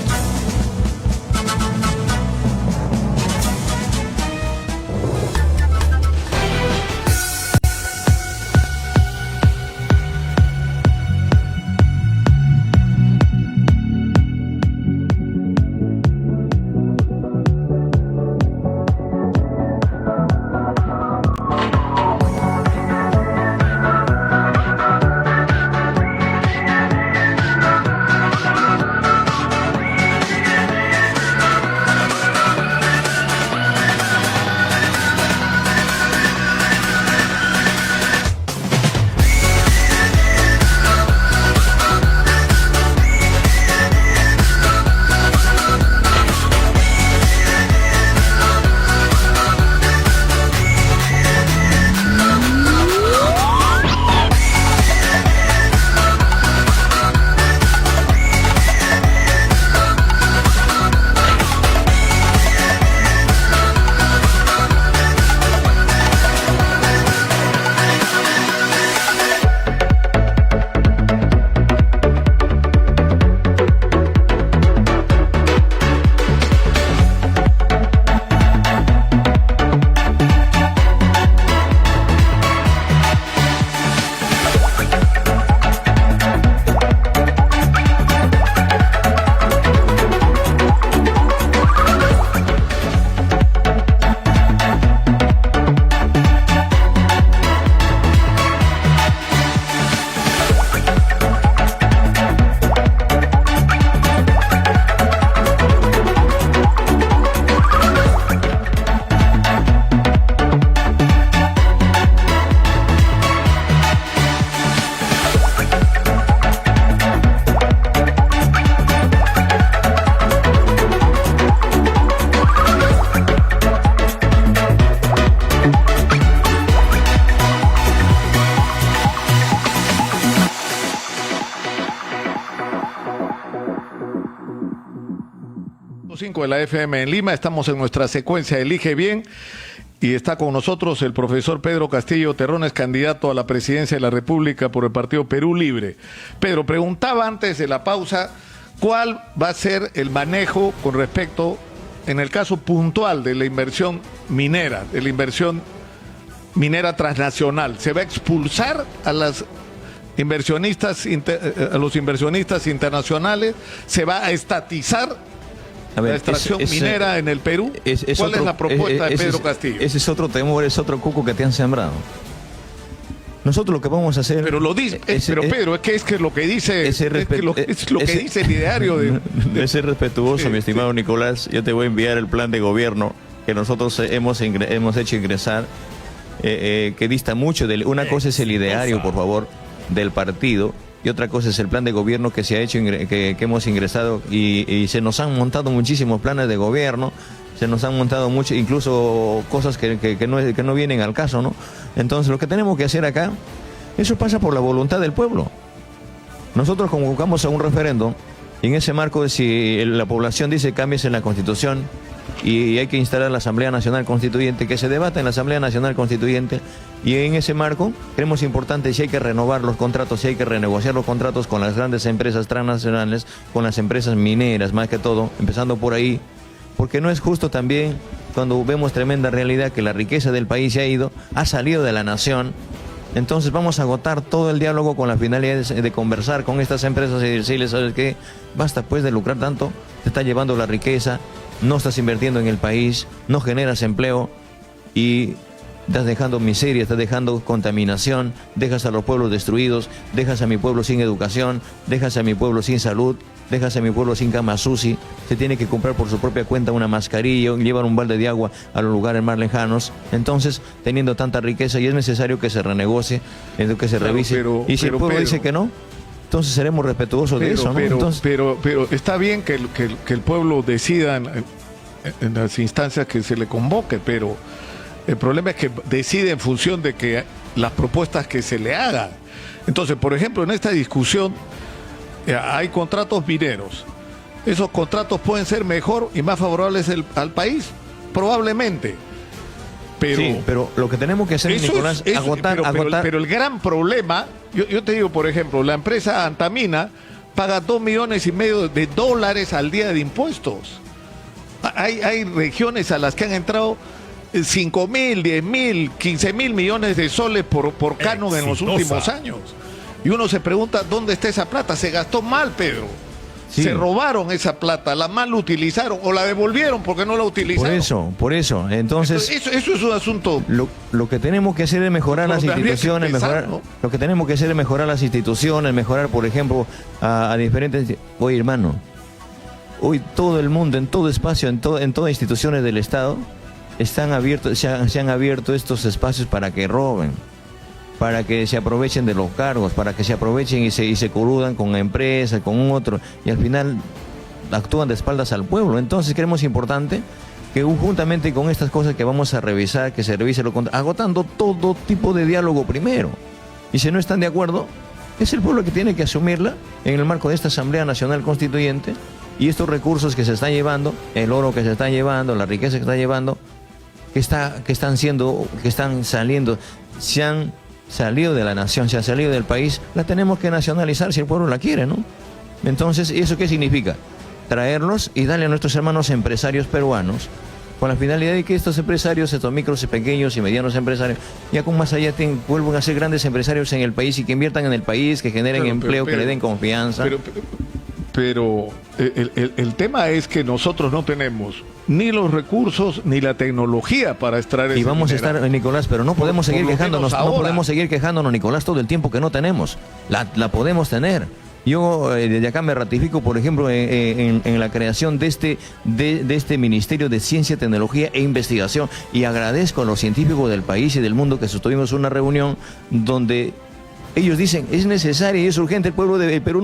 5 de la FM en Lima. Estamos en nuestra secuencia Elige Bien y está con nosotros el profesor Pedro Castillo Terrones, candidato a la presidencia de la República por el partido Perú Libre. Pedro, preguntaba antes de la pausa cuál va a ser el manejo con respecto, en el caso puntual de la inversión minera, transnacional. ¿Se va a expulsar a los inversionistas internacionales? ¿Se va a estatizar la extracción minera en el Perú? ¿Cuál es la propuesta de Pedro Castillo? Ese es otro temor, es otro cuco que te han sembrado. Nosotros lo que vamos a hacer... Pero lo dice, Pedro, es que lo que dice dice el ideario de ser respetuoso, mi estimado Nicolás. Yo te voy a enviar el plan de gobierno que nosotros hemos hecho ingresar, que dista mucho de... Una cosa es el ideario, por favor, del partido, y otra cosa es el plan de gobierno que se ha hecho, que hemos ingresado, y se nos han montado muchísimos planes de gobierno, se nos han montado mucho, incluso cosas que no vienen al caso, ¿no? Entonces lo que tenemos que hacer acá, eso pasa por la voluntad del pueblo. Nosotros convocamos a un referéndum, y en ese marco, si la población dice cambies en la Constitución y hay que instalar la Asamblea Nacional Constituyente, que se debata en la Asamblea Nacional Constituyente, y en ese marco creemos importante si hay que renovar los contratos, si hay que renegociar los contratos con las grandes empresas transnacionales, con las empresas mineras más que todo, empezando por ahí, porque no es justo también cuando vemos tremenda realidad que la riqueza del país ha salido de la nación. Entonces vamos a agotar todo el diálogo con la finalidad de conversar con estas empresas y decirles, ¿sabes qué? Basta pues de lucrar tanto, te está llevando la riqueza, no estás invirtiendo en el país, no generas empleo y estás dejando miseria, estás dejando contaminación, dejas a los pueblos destruidos, dejas a mi pueblo sin educación, dejas a mi pueblo sin salud, dejas a mi pueblo sin cama SUSI, se tiene que comprar por su propia cuenta una mascarilla, llevar un balde de agua a los lugares más lejanos. Entonces, teniendo tanta riqueza, y es necesario que se renegocie, que se revise. Y si el pueblo dice que no, entonces seremos respetuosos de eso, ¿no? Pero está bien que el pueblo decida en las instancias que se le convoque, pero el problema es que decide en función de que las propuestas que se le hagan. Entonces, por ejemplo, en esta discusión hay contratos mineros. Esos contratos pueden ser mejor y más favorables al país, probablemente. Pero lo que tenemos que hacer, Nicolás, agotar. Pero el gran problema, yo te digo, por ejemplo, la empresa Antamina paga $2,5 millones al día de impuestos. Hay regiones a las que han entrado 5.000, 10.000, 15.000 millones de soles por canon en los últimos años. Y uno se pregunta, ¿dónde está esa plata? Se gastó mal, Pedro. Sí. Se robaron esa plata, la mal utilizaron o la devolvieron porque no la utilizaron. Por eso. Entonces, eso es un asunto. Lo que tenemos que hacer es mejorar las instituciones, lo que tenemos que hacer es mejorar las instituciones, mejorar, por ejemplo, a diferentes. Oye, hermano, hoy todo el mundo, en todo espacio, en todas instituciones del Estado, están abiertos, se han abierto estos espacios para que roben, para que se aprovechen de los cargos, para que se aprovechen y se coludan con la empresa, con un otro, y al final actúan de espaldas al pueblo. Entonces creemos importante que juntamente con estas cosas que vamos a revisar, que se revise agotando todo tipo de diálogo primero. Y si no están de acuerdo, es el pueblo que tiene que asumirla en el marco de esta Asamblea Nacional Constituyente, y estos recursos que se están llevando, el oro que se está llevando, la riqueza que se está llevando, que están saliendo, se han salido de la nación, se ha salido del país, la tenemos que nacionalizar si el pueblo la quiere, ¿no? Entonces, ¿eso qué significa? Traerlos y darle a nuestros hermanos empresarios peruanos, con la finalidad de que estos empresarios, estos micros y pequeños y medianos empresarios, ya con más allá vuelvan a ser grandes empresarios en el país y que inviertan en el país, que generen empleo, que le den confianza. Pero el tema es que nosotros no tenemos ni los recursos ni la tecnología para extraer. Y vamos a estar, Nicolás, pero no podemos seguir quejándonos, Nicolás, todo el tiempo que no tenemos. La podemos tener. Yo desde acá me ratifico, por ejemplo, en la creación de este Ministerio de Ciencia, Tecnología e Investigación, y agradezco a los científicos del país y del mundo que sostuvimos una reunión donde ellos dicen, es necesario y es urgente, el pueblo de Perú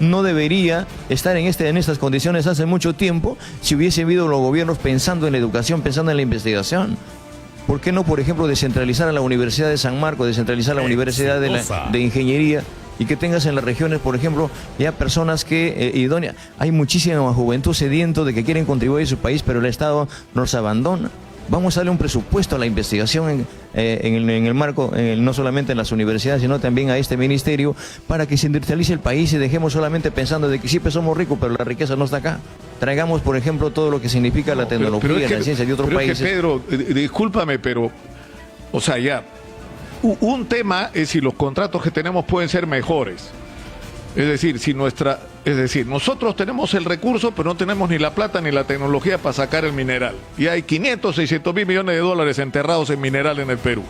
no debería estar en estas condiciones hace mucho tiempo si hubiese habido los gobiernos pensando en la educación, pensando en la investigación. ¿Por qué no, por ejemplo, descentralizar a la Universidad de San Marcos, descentralizar a la Universidad de Ingeniería y que tengas en las regiones, por ejemplo, ya personas que idóneas. Hay muchísima juventud sediento de que quieren contribuir a su país, pero el Estado nos abandona. Vamos a darle un presupuesto a la investigación en el marco, no solamente en las universidades, sino también a este ministerio, para que se industrialice el país y dejemos solamente pensando de que siempre somos ricos, pero la riqueza no está acá. Traigamos, por ejemplo, todo lo que significa la tecnología, la ciencia de otros países. Es que, Pedro, discúlpame, pero, o sea, ya, un tema es si los contratos que tenemos pueden ser mejores. Es decir, nosotros tenemos el recurso, pero no tenemos ni la plata ni la tecnología para sacar el mineral. Y hay 500, 600 mil millones de dólares enterrados en mineral en el Perú,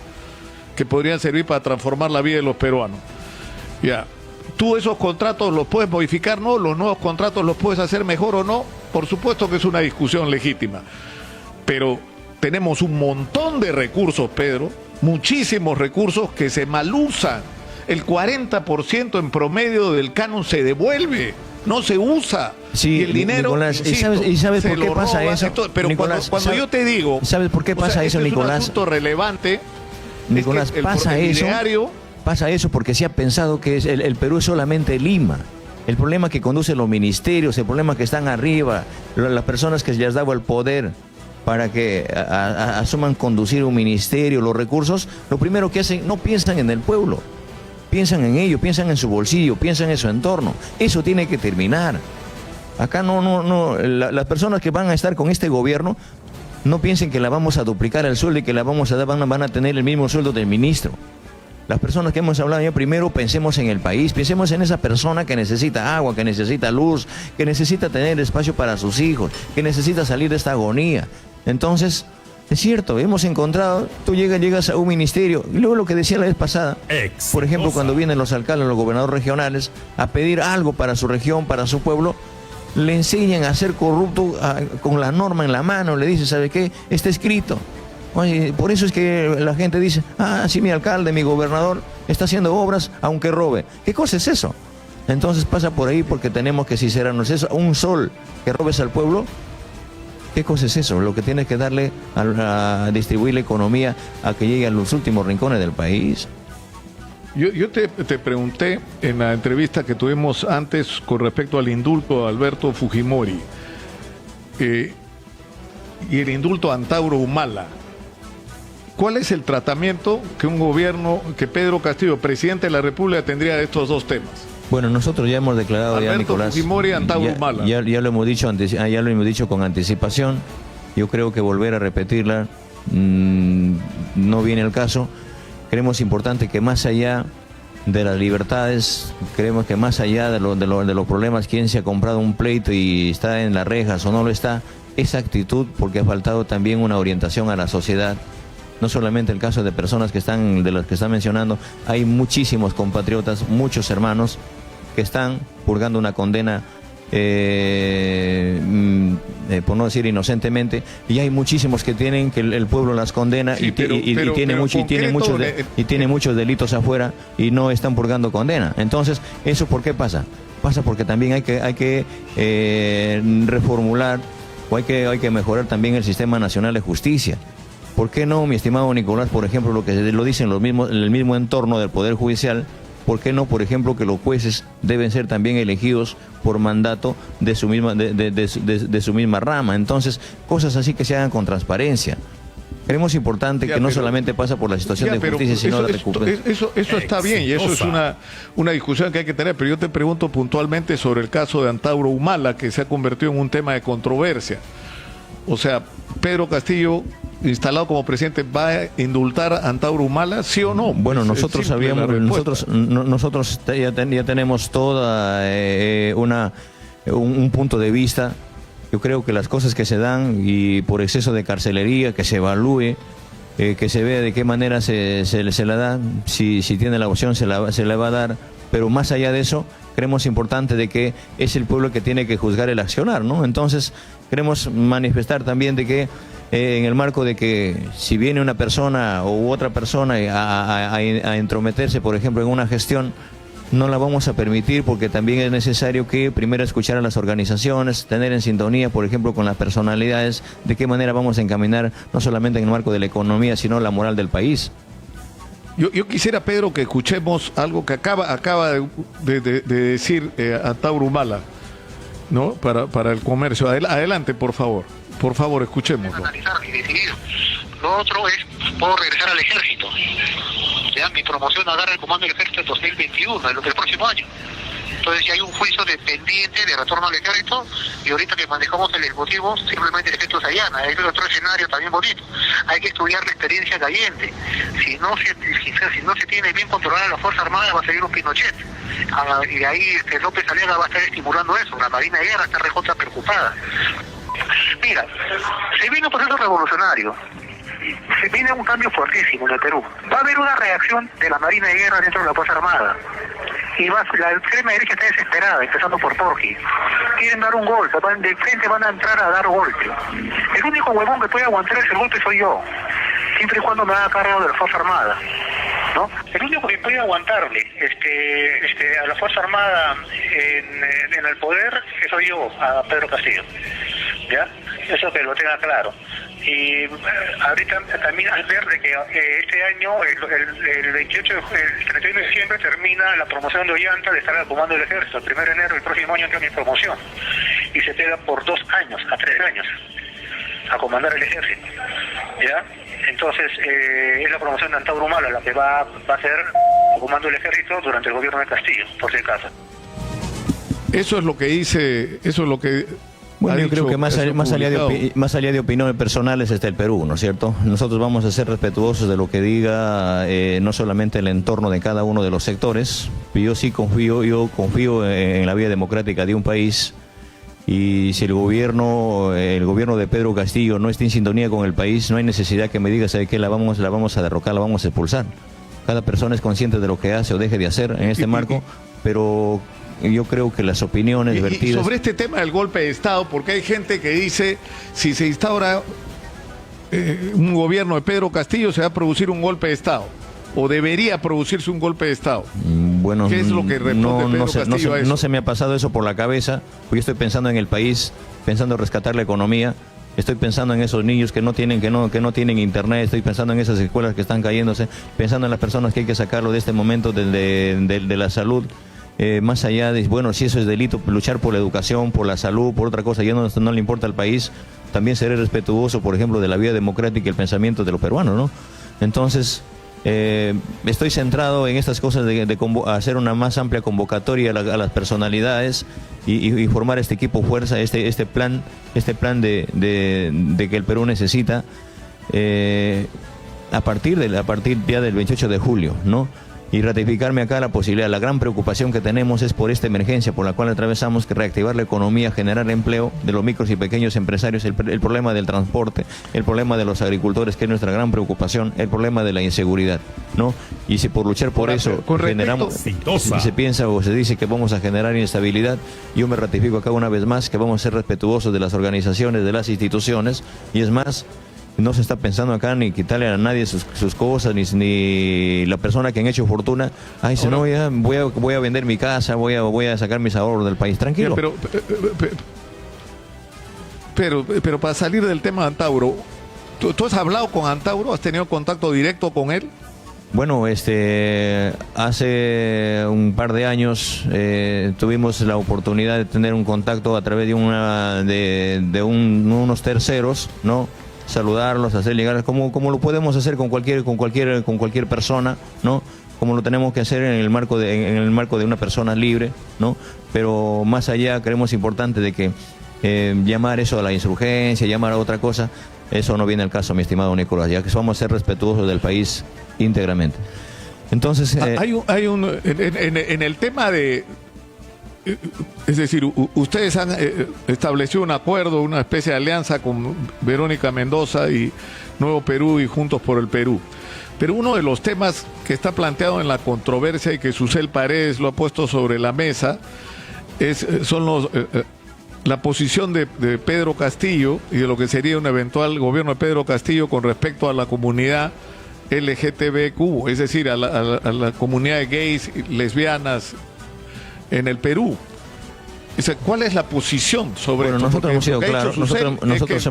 que podrían servir para transformar la vida de los peruanos. Ya, tú esos contratos los puedes modificar, ¿no? Los nuevos contratos los puedes hacer mejor o no. Por supuesto que es una discusión legítima. Pero tenemos un montón de recursos, Pedro, muchísimos recursos que se malusan. El 40% en promedio del canon se devuelve, no se usa. Sí, y el dinero, Nicolás, insisto, ¿y sabes por qué pasa eso? Pero Nicolás, cuando yo te digo, ¿sabes por qué pasa eso, Nicolás? Es un asunto relevante. Nicolás, es que pasa eso. Pasa eso porque se ha pensado que el Perú es solamente Lima. El problema que conduce los ministerios, el problema que están arriba, las personas que se les daba el poder para que asuman conducir un ministerio, los recursos, lo primero que hacen, no piensan en el pueblo. Piensan en ello, piensan en su bolsillo, piensan en su entorno. Eso tiene que terminar. Acá las personas que van a estar con este gobierno no piensen que la vamos a duplicar el sueldo y que la vamos a dar, van a tener el mismo sueldo del ministro. Las personas que hemos hablado ya, primero pensemos en el país, pensemos en esa persona que necesita agua, que necesita luz, que necesita tener espacio para sus hijos, que necesita salir de esta agonía. Entonces, es cierto, hemos encontrado, tú llegas a un ministerio, y luego lo que decía la vez pasada, por ejemplo, cuando vienen los alcaldes, los gobernadores regionales, a pedir algo para su región, para su pueblo, le enseñan a ser corrupto con la norma en la mano, le dicen, ¿sabe qué? Está escrito. Oye, por eso es que la gente dice, sí, mi alcalde, mi gobernador está haciendo obras aunque robe. ¿Qué cosa es eso? Entonces pasa por ahí porque tenemos que sincerarnos. ¿Es un sol que robes al pueblo? ¿Qué cosa es eso? Lo que tienes que darle a distribuir la economía a que llegue a los últimos rincones del país. Yo te pregunté en la entrevista que tuvimos antes con respecto al indulto de Alberto Fujimori y el indulto a Antauro Humala. ¿Cuál es el tratamiento que un gobierno, que Pedro Castillo, presidente de la República, tendría de estos dos temas? Bueno, nosotros ya hemos declarado, Alberto Nicolás, Fujimori, Antauro Humala. Ya lo hemos dicho ya lo hemos dicho con anticipación. Yo creo que volver a repetirla no viene al caso. Creemos importante que más allá de las libertades, creemos que más allá de los problemas, quién se ha comprado un pleito y está en las rejas o no lo está, esa actitud, porque ha faltado también una orientación a la sociedad. No solamente el caso de personas de las que están mencionando, hay muchísimos compatriotas, muchos hermanos que están purgando una condena, por no decir inocentemente, y hay muchísimos que tienen que el pueblo las condena, sí, y tiene muchos delitos afuera y no están purgando condena. Entonces, ¿eso por qué pasa? Pasa porque también hay que reformular o hay que mejorar también el Sistema Nacional de Justicia. ¿Por qué no, mi estimado Nicolás, por ejemplo, lo que lo dicen el mismo entorno del Poder Judicial? ¿Por qué no, por ejemplo, que los jueces deben ser también elegidos por mandato de su misma rama? Entonces, cosas así que se hagan con transparencia. Creemos importante que no solamente pasa por la situación de justicia, sino de recuperación. Eso está bien y eso es una discusión que hay que tener, pero yo te pregunto puntualmente sobre el caso de Antauro Humala, que se ha convertido en un tema de controversia. O sea, Pedro Castillo, instalado como presidente, ¿va a indultar a Antauro Humala, sí o no? Bueno, nosotros ya tenemos toda un punto de vista. Yo creo que las cosas que se dan y por exceso de carcelería, que se evalúe, que se vea de qué manera se la da, si tiene la opción se la va a dar, pero más allá de eso, creemos importante de que es el pueblo que tiene que juzgar el accionar, ¿no? Entonces, queremos manifestar también de que en el marco de que si viene una persona u otra persona a entrometerse, por ejemplo, en una gestión, no la vamos a permitir porque también es necesario que primero escuchar a las organizaciones, tener en sintonía, por ejemplo, con las personalidades, de qué manera vamos a encaminar no solamente en el marco de la economía, sino la moral del país. Yo quisiera, Pedro, que escuchemos algo que acaba de decir Antauro Humala, ¿no? Para el comercio. Adelante, por favor. Por favor, escuchémoslo. Analizar y decidir. Lo otro es, puedo regresar al ejército. Ya, mi promoción agarra el comando del ejército en 2021, el próximo año. Entonces ya hay un juicio pendiente de retorno al ejército, y ahorita que manejamos el ejecutivo, simplemente el ejército se allana. Hay otro escenario también bonito. Hay que estudiar la experiencia de Allende. Si no se tiene bien controlada la Fuerza Armada, va a seguir un Pinochet. Y ahí López Aliaga va a estar estimulando eso. La Marina de Guerra está recontra preocupada. Mira, se viene un proceso revolucionario. Se viene un cambio fuertísimo en el Perú. Va a haber una reacción de la Marina de Guerra dentro de la Fuerza Armada. Y la extrema derecha está desesperada, empezando por Porqui. Quieren dar un golpe, de frente van a entrar a dar golpe. El único huevón que puede aguantar ese golpe soy yo, siempre y cuando me haga cargo de la Fuerza Armada, ¿no? El único que puede aguantarle a la Fuerza Armada en el poder, que soy yo, a Pedro Castillo. ¿Ya? Eso que lo tenga claro. Y ahorita también al ver de que este año, el 31 de diciembre, termina la promoción de Ollanta de estar al comando del ejército. El 1 de enero del próximo año entra mi promoción. Y se queda por 2 años, a 3 años, a comandar el ejército. ¿Ya? Entonces, es la promoción de Antauro Humala la que va a ser el comando del ejército durante el gobierno de Castillo, por si acaso. Eso es lo que dice, eso es lo que... Bueno, yo creo que más allá de opiniones personales está el Perú, ¿no es cierto? Nosotros vamos a ser respetuosos de lo que diga no solamente el entorno de cada uno de los sectores. Yo confío en la vía democrática de un país, y si el gobierno de Pedro Castillo no está en sintonía con el país, no hay necesidad que me diga, ¿sabe qué? La vamos a derrocar, la vamos a expulsar. Cada persona es consciente de lo que hace o deje de hacer en este marco, pero... yo creo que las opiniones vertidas... Y sobre este tema del golpe de Estado, porque hay gente que dice, si se instaura un gobierno de Pedro Castillo, se va a producir un golpe de Estado, o debería producirse un golpe de Estado. Bueno, ¿qué es lo que responde Pedro Castillo a eso? No se me ha pasado eso por la cabeza, porque yo estoy pensando en el país, pensando en rescatar la economía, estoy pensando en esos niños que no tienen internet, estoy pensando en esas escuelas que están cayéndose, pensando en las personas que hay que sacarlo de este momento de la salud. Más allá de, bueno, si eso es delito, luchar por la educación, por la salud, por otra cosa, ya no le importa al país, también seré respetuoso, por ejemplo, de la vida democrática y el pensamiento de los peruanos, ¿no? Entonces, estoy centrado en estas cosas de hacer una más amplia convocatoria a las personalidades y formar este equipo fuerza, este plan de que el Perú necesita a partir ya del 28 de julio, ¿no? Y ratificarme acá la posibilidad. La gran preocupación que tenemos es por esta emergencia por la cual atravesamos, que reactivar la economía, generar empleo de los micros y pequeños empresarios, el problema del transporte, el problema de los agricultores, que es nuestra gran preocupación, el problema de la inseguridad, ¿no? Y si por luchar por eso generamos, si se piensa o se dice que vamos a generar inestabilidad, yo me ratifico acá una vez más que vamos a ser respetuosos de las organizaciones, de las instituciones, y es más, no se está pensando acá ni quitarle a nadie sus cosas, ni la persona que han hecho fortuna. Ay, si no, ya voy a vender mi casa, voy a sacar mis ahorros del país. Tranquilo. Pero para salir del tema de Antauro, ¿tú has hablado con Antauro? ¿Has tenido contacto directo con él? Bueno, hace un par de años tuvimos la oportunidad de tener un contacto a través de unos terceros, ¿no? Saludarlos, hacer llegar, como lo podemos hacer con cualquier persona, ¿no? Como lo tenemos que hacer en el marco de una persona libre, ¿no? Pero más allá creemos importante de que llamar eso a la insurgencia, llamar a otra cosa, eso no viene al caso, mi estimado Nicolás, ya que vamos a ser respetuosos del país íntegramente. Entonces, en el tema de... Es decir, ustedes han establecido un acuerdo, una especie de alianza con Verónica Mendoza y Nuevo Perú y Juntos por el Perú. Pero uno de los temas que está planteado en la controversia y que Susel Paredes lo ha puesto sobre la mesa son la posición de Pedro Castillo y de lo que sería un eventual gobierno de Pedro Castillo con respecto a la comunidad LGTBQ, es decir, a la comunidad de gays, lesbianas en el Perú. ¿Cuál es la posición sobre bueno, esto? nosotros hemos sido claros, nosotros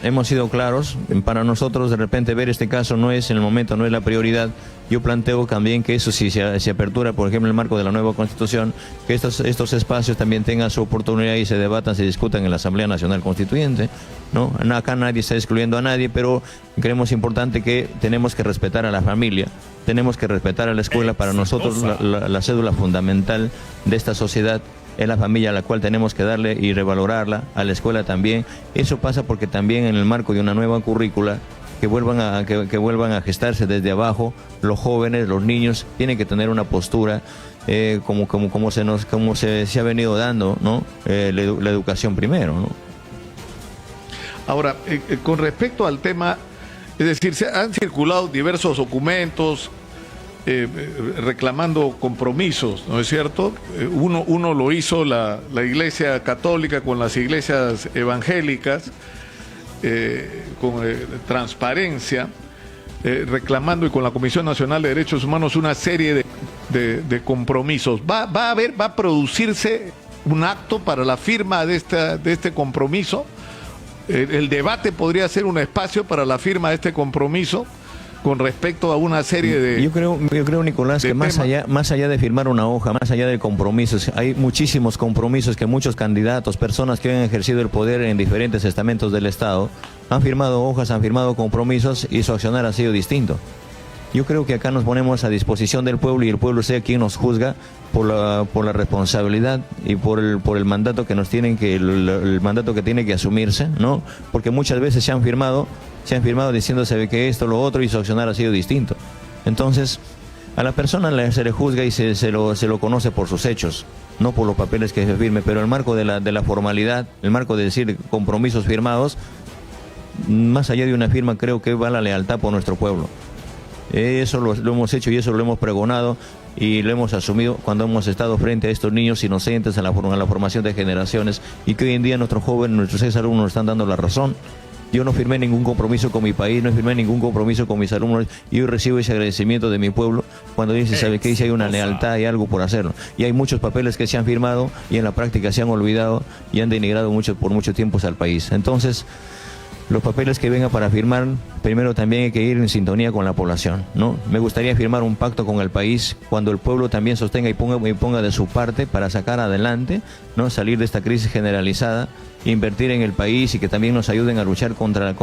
hemos sido claros. Para nosotros, de repente, ver este caso no es en el momento, no es la prioridad. Yo planteo también que eso, si se apertura, por ejemplo, en el marco de la nueva Constitución, que estos espacios también tengan su oportunidad y se debatan, se discutan en la Asamblea Nacional Constituyente, ¿no? Acá nadie está excluyendo a nadie, pero creemos importante que tenemos que respetar a la familia, tenemos que respetar a la escuela. Para nosotros la cédula fundamental de esta sociedad es la familia, a la cual tenemos que darle y revalorarla, a la escuela también. Eso pasa porque también en el marco de una nueva currícula que vuelvan a gestarse desde abajo, los jóvenes, los niños tienen que tener una postura como se ha venido dando, ¿no? La educación primero, ¿no? Ahora, con respecto al tema, es decir, se han circulado diversos documentos reclamando compromisos, ¿no es cierto? Uno lo hizo la Iglesia Católica con las iglesias evangélicas, con transparencia, reclamando, y con la Comisión Nacional de Derechos Humanos, una serie de compromisos. ¿Va a producirse un acto para la firma de este compromiso? El debate podría ser un espacio para la firma de este compromiso con respecto a una serie de... Yo creo, Nicolás, que más allá de firmar una hoja, más allá de compromisos, hay muchísimos compromisos que muchos candidatos, personas que han ejercido el poder en diferentes estamentos del Estado, han firmado hojas, han firmado compromisos, y su accionar ha sido distinto. Yo creo que acá nos ponemos a disposición del pueblo, y el pueblo sea quien nos juzga por la responsabilidad y por el mandato que nos tienen el mandato que tiene que asumirse, ¿no? Porque muchas veces se han firmado diciéndose que esto, lo otro, y su accionar ha sido distinto. Entonces, a la persona se le juzga y se lo conoce por sus hechos, no por los papeles que se firme, pero el marco de la formalidad, el marco de decir compromisos firmados, más allá de una firma, creo que va la lealtad por nuestro pueblo. Eso lo hemos hecho y eso lo hemos pregonado y lo hemos asumido cuando hemos estado frente a estos niños inocentes en la formación de generaciones, y que hoy en día nuestros jóvenes, nuestros exalumnos nos están dando la razón. Yo no firmé ningún compromiso con mi país, no firmé ningún compromiso con mis alumnos, y hoy recibo ese agradecimiento de mi pueblo cuando dice, ¿sabe qué? Dice, hay una lealtad y algo por hacerlo. Y hay muchos papeles que se han firmado y en la práctica se han olvidado y han denigrado por mucho tiempo al país. Entonces, los papeles que vengan para firmar, primero también hay que ir en sintonía con la población, ¿no? Me gustaría firmar un pacto con el país cuando el pueblo también sostenga y ponga de su parte para sacar adelante, ¿no? Salir de esta crisis generalizada, invertir en el país, y que también nos ayuden a luchar contra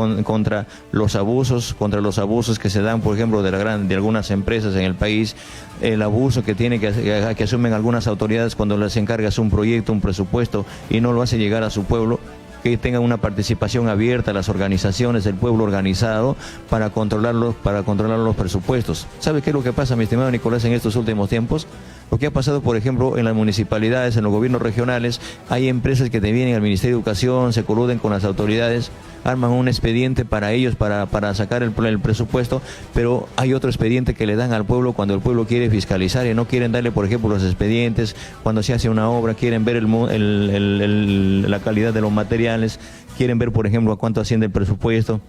los abusos que se dan, por ejemplo, de algunas empresas en el país, el abuso que asumen algunas autoridades cuando les encargas un proyecto, un presupuesto, y no lo hace llegar a su pueblo. Que tengan una participación abierta las organizaciones, el pueblo organizado, para controlar los presupuestos. ¿Sabe qué es lo que pasa, mi estimado Nicolás, en estos últimos tiempos? Lo que ha pasado, por ejemplo, en las municipalidades, en los gobiernos regionales, hay empresas que te vienen al Ministerio de Educación, se coluden con las autoridades, arman un expediente para ellos, para sacar el presupuesto, pero hay otro expediente que le dan al pueblo cuando el pueblo quiere fiscalizar, y no quieren darle, por ejemplo, los expedientes. Cuando se hace una obra, quieren ver la calidad de los materiales, quieren ver, por ejemplo, a cuánto asciende el presupuesto,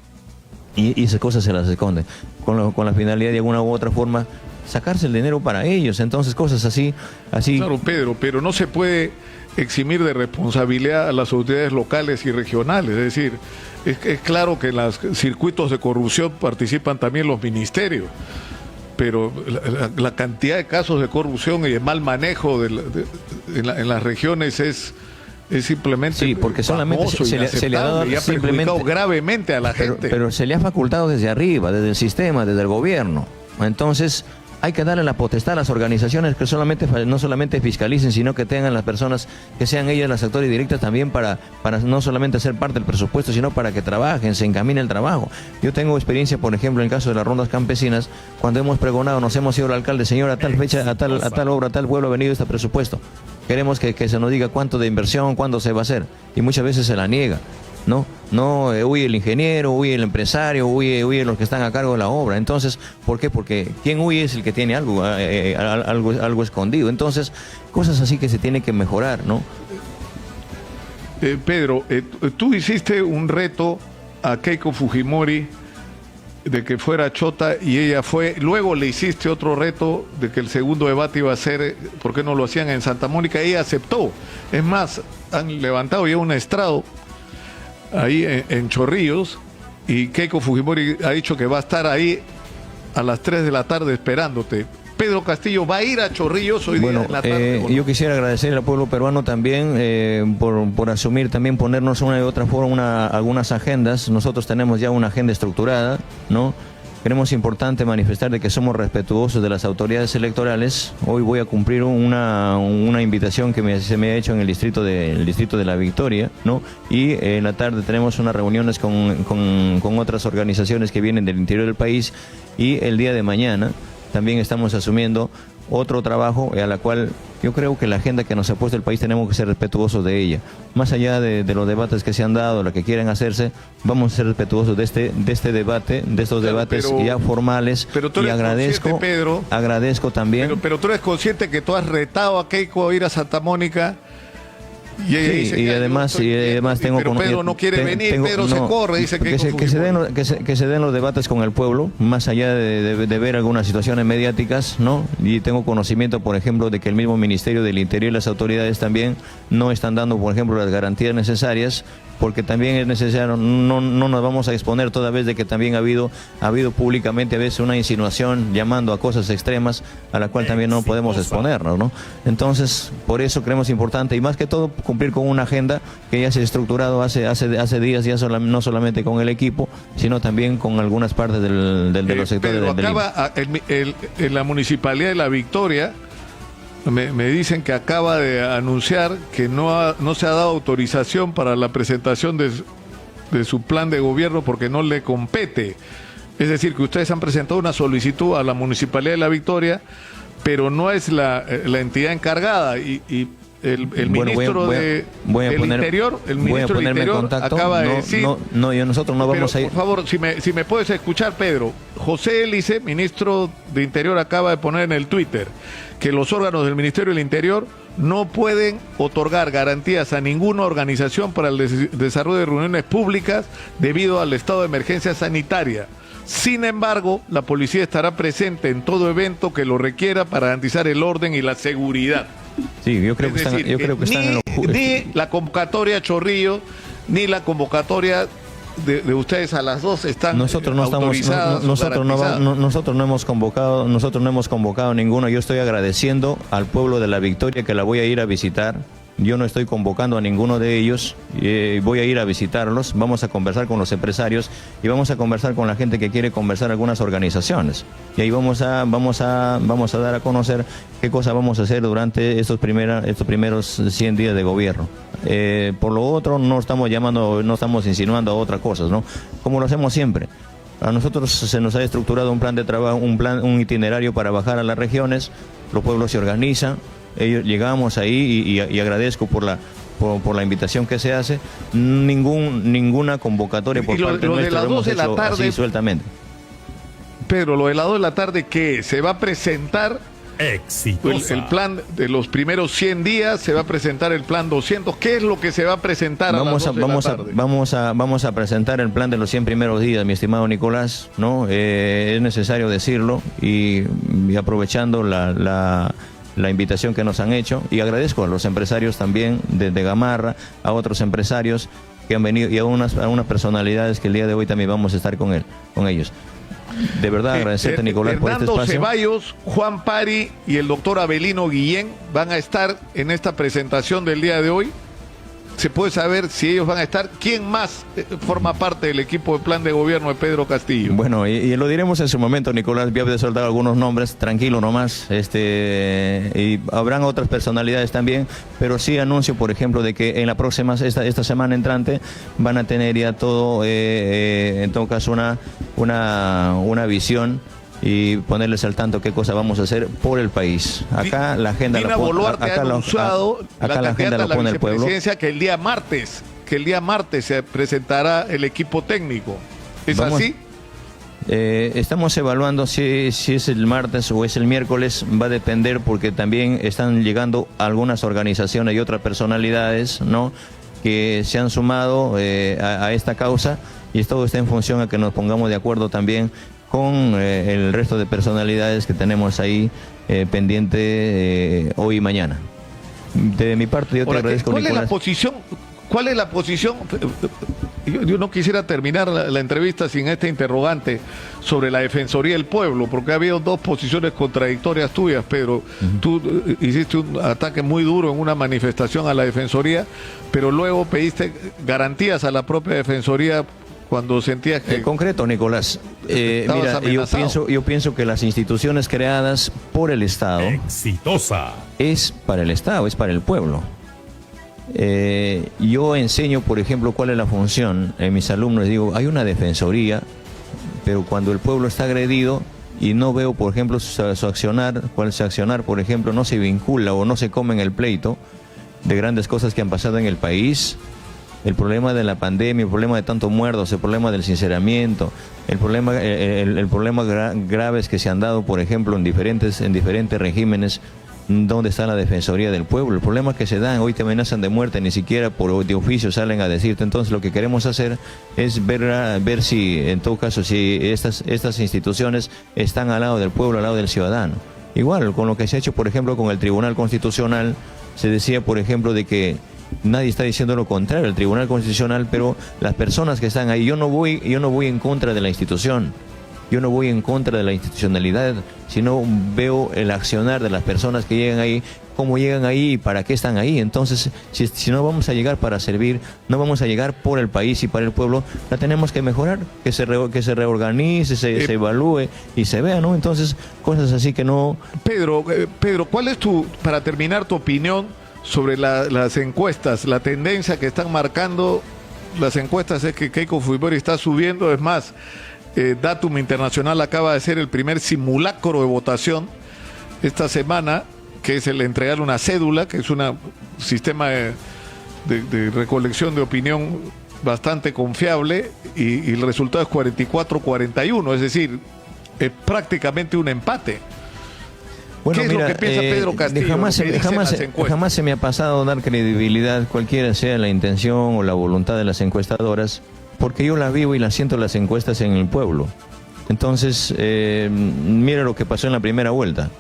y esas cosas se las esconden, con la finalidad de alguna u otra forma sacarse el dinero para ellos. Entonces, cosas así. Claro, Pedro, pero no se puede eximir de responsabilidad a las autoridades locales y regionales. Es decir, es claro que en los circuitos de corrupción participan también los ministerios, pero la cantidad de casos de corrupción y de mal manejo en las regiones es simplemente, sí, porque solamente se le ha dado, y ha perjudicado gravemente a la gente. Pero se le ha facultado desde arriba, desde el sistema, desde el gobierno. Entonces, hay que darle la potestad a las organizaciones que no solamente fiscalicen, sino que tengan las personas, que sean ellas las actores directas también, para no solamente ser parte del presupuesto, sino para que trabajen, se encamine el trabajo. Yo tengo experiencia, por ejemplo, en el caso de las rondas campesinas, cuando hemos pregonado, nos hemos ido al alcalde, señor, a tal fecha, a tal obra, a tal pueblo ha venido este presupuesto. Queremos que se nos diga cuánto de inversión, cuándo se va a hacer, y muchas veces se la niega. No, huye el ingeniero, huye el empresario, huye los que están a cargo de la obra. Entonces, ¿por qué? Porque quien huye es el que tiene algo escondido. Entonces, cosas así que se tienen que mejorar, ¿no? Pedro, tú hiciste un reto a Keiko Fujimori de que fuera Chota y ella fue. Luego le hiciste otro reto de que el segundo debate iba a ser, ¿por qué no lo hacían en Santa Mónica? Ella aceptó. Es más, han levantado ya un estrado ahí en Chorrillos y Keiko Fujimori ha dicho que va a estar ahí a las 3 de la tarde esperándote. Pedro Castillo va a ir a Chorrillos hoy día en la tarde. Yo quisiera agradecer al pueblo peruano también por asumir, también ponernos una y otra forma algunas agendas. Nosotros tenemos ya una agenda estructurada, ¿no? Creemos importante manifestar de que somos respetuosos de las autoridades electorales. Hoy voy a cumplir una invitación que se me ha hecho en el distrito de La Victoria, ¿no? Y en la tarde tenemos unas reuniones con otras organizaciones que vienen del interior del país, y el día de mañana también estamos asumiendo otro trabajo a la cual yo creo que la agenda que nos ha puesto el país tenemos que ser respetuosos de ella. Más allá de los debates que se han dado, lo que quieren hacerse, vamos a ser respetuosos de este debate, de estos debates ya formales. Pero tú eres consciente, Pedro, agradezco también. Pero tú eres consciente que tú has retado a Keiko a ir a Santa Mónica. Y ella dice, y además tengo pero Pedro no quiere venir, Pedro se corre, dice que se den los debates con el pueblo, más allá de ver algunas situaciones mediáticas, ¿no? Y tengo conocimiento, por ejemplo, de que el mismo Ministerio del Interior y las autoridades también no están dando, por ejemplo, las garantías necesarias, porque también es necesario, no nos vamos a exponer toda vez de que también ha habido públicamente a veces una insinuación llamando a cosas extremas a la cual también no podemos exponernos, ¿no? Entonces, por eso creemos importante, y más que todo, cumplir con una agenda que ya se ha estructurado hace días, ya no solamente con el equipo, sino también con algunas partes de los sectores del delito. En la Municipalidad de La Victoria me dicen que acaba de anunciar que no se ha dado autorización para la presentación de su plan de gobierno porque no le compete. Es decir, que ustedes han presentado una solicitud a la Municipalidad de La Victoria, pero no es la entidad encargada, y el ministro del Interior acaba de decir... nosotros no vamos a ir... Por favor, si me puedes escuchar, Pedro. José Hélice, ministro de Interior, acaba de poner en el Twitter que los órganos del Ministerio del Interior no pueden otorgar garantías a ninguna organización para el desarrollo de reuniones públicas debido al estado de emergencia sanitaria. Sin embargo, la policía estará presente en todo evento que lo requiera para garantizar el orden y la seguridad. Sí, yo creo que están en lo justo. Ni la convocatoria Chorrillo, ni la convocatoria de ustedes a las 2 están autorizadas. Nosotros no hemos convocado ninguno. Yo estoy agradeciendo al pueblo de La Victoria, que la voy a ir a visitar. Yo no estoy convocando a ninguno de ellos, voy a ir a visitarlos, vamos a conversar con los empresarios y vamos a conversar con la gente que quiere conversar, algunas organizaciones. Y ahí vamos a dar a conocer qué cosa vamos a hacer durante estos primeros 100 días de gobierno. Por lo otro, no estamos insinuando a otras cosas, ¿no? Como lo hacemos siempre. A nosotros se nos ha estructurado un plan de trabajo, un itinerario para bajar a las regiones, los pueblos se organizan. Llegamos ahí y agradezco por la invitación que se hace. Ninguna convocatoria por parte nuestra de las 2 de la tarde, así sueltamente. Pedro, lo de las 2 de la tarde, ¿qué? ¿Se va a presentar el plan de los primeros 100 días? ¿Se va a presentar el plan 200? ¿Qué es lo que se va a presentar a las 2 de la tarde? Vamos a presentar el plan de los 100 primeros días, mi estimado Nicolás, ¿no? Es necesario decirlo, y aprovechando la invitación que nos han hecho, y agradezco a los empresarios también de Gamarra, a otros empresarios que han venido, y a unas personalidades que el día de hoy también vamos a estar con ellos. De verdad agradecerte, Nicolás, por este espacio. Hernando Ceballos, Juan Pari y el doctor Abelino Guillén van a estar en esta presentación del día de hoy. ¿Se puede saber si ellos van a estar? ¿Quién más forma parte del equipo de plan de gobierno de Pedro Castillo? Bueno, y lo diremos en su momento, Nicolás. Voy a soltar algunos nombres, tranquilo nomás. Y habrán otras personalidades también, pero sí anuncio, por ejemplo, de que en la próxima, esta semana entrante, van a tener ya todo, en todo caso, una visión, y ponerles al tanto qué cosa vamos a hacer por el país. Acá la agenda Dina Boluarte ha anunciado la agenda la pone el pueblo. Que el día martes se presentará el equipo técnico. ¿Es así? Estamos evaluando si es el martes o es el miércoles, va a depender, porque también están llegando algunas organizaciones y otras personalidades, ¿no?, que se han sumado a esta causa, y todo está en función a que nos pongamos de acuerdo también con el resto de personalidades que tenemos ahí pendiente hoy y mañana. De mi parte, yo te agradezco, ¿Cuál Nicolás. es la posición? ¿Cuál es la posición? Yo no quisiera terminar la entrevista sin este interrogante sobre la Defensoría del Pueblo, porque ha habido dos posiciones contradictorias tuyas, Pedro. Tú hiciste un ataque muy duro en una manifestación a la Defensoría, pero luego pediste garantías a la propia Defensoría cuando sentías que... En concreto, Nicolás, mira, yo pienso que las instituciones creadas por el Estado Exitosa. es para el Estado, es para el pueblo. Yo enseño, por ejemplo, cuál es la función en mis alumnos. Les digo, hay una defensoría, pero cuando el pueblo está agredido y no veo, por ejemplo, su accionar, por ejemplo, no se vincula o no se come en el pleito de grandes cosas que han pasado en el país, el problema de la pandemia, el problema de tantos muertos, el problema del sinceramiento, el problema graves que se han dado, por ejemplo, en diferentes regímenes. ¿Dónde está la Defensoría del Pueblo? El problema que se dan, hoy te amenazan de muerte, ni siquiera de oficio salen a decirte. Entonces lo que queremos hacer es ver si, en todo caso, si estas instituciones están al lado del pueblo, al lado del ciudadano. Igual, con lo que se ha hecho, por ejemplo, con el Tribunal Constitucional, se decía, por ejemplo, de que nadie está diciendo lo contrario, el Tribunal Constitucional, pero las personas que están ahí, yo no voy en contra de la institución. Yo no voy en contra de la institucionalidad, sino veo el accionar de las personas que llegan ahí, cómo llegan ahí y para qué están ahí. Entonces, si no vamos a llegar para servir, no vamos a llegar por el país y para el pueblo, la tenemos que mejorar, que se reorganice, se evalúe y se vea, ¿no? Entonces, cosas así que no... Pedro, ¿cuál es para terminar, tu opinión sobre las encuestas? La tendencia que están marcando las encuestas es que Keiko Fujimori está subiendo, es más... Datum Internacional acaba de hacer el primer simulacro de votación esta semana, que es el entregar una cédula, que es un sistema de recolección de opinión bastante confiable, y el resultado es 44-41, es decir, es prácticamente un empate. Bueno, ¿Qué es lo que piensa Pedro Castillo? Jamás se me ha pasado dar credibilidad, cualquiera sea la intención o la voluntad de las encuestadoras, porque yo las vivo y las siento las encuestas en el pueblo. Entonces, mira lo que pasó en la primera vuelta,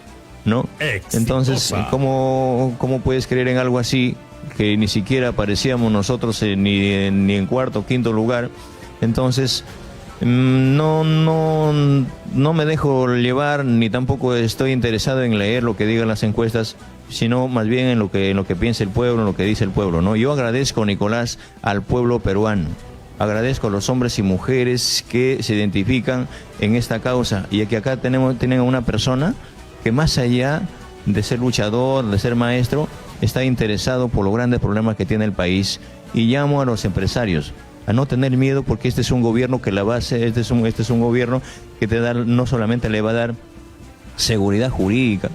¿no? Exitosa. Entonces, ¿cómo puedes creer en algo así, que ni siquiera aparecíamos nosotros ni en cuarto o quinto lugar? Entonces, no me dejo llevar, ni tampoco estoy interesado en leer lo que digan las encuestas, sino más bien en lo que piensa el pueblo, en lo que dice el pueblo, ¿no? Yo agradezco, Nicolás, al pueblo peruano. Agradezco a los hombres y mujeres que se identifican en esta causa, y que acá tienen a una persona que, más allá de ser luchador, de ser maestro, está interesado por los grandes problemas que tiene el país. Y llamo a los empresarios a no tener miedo, porque este es un gobierno que este es un gobierno que no solamente le va a dar seguridad jurídica,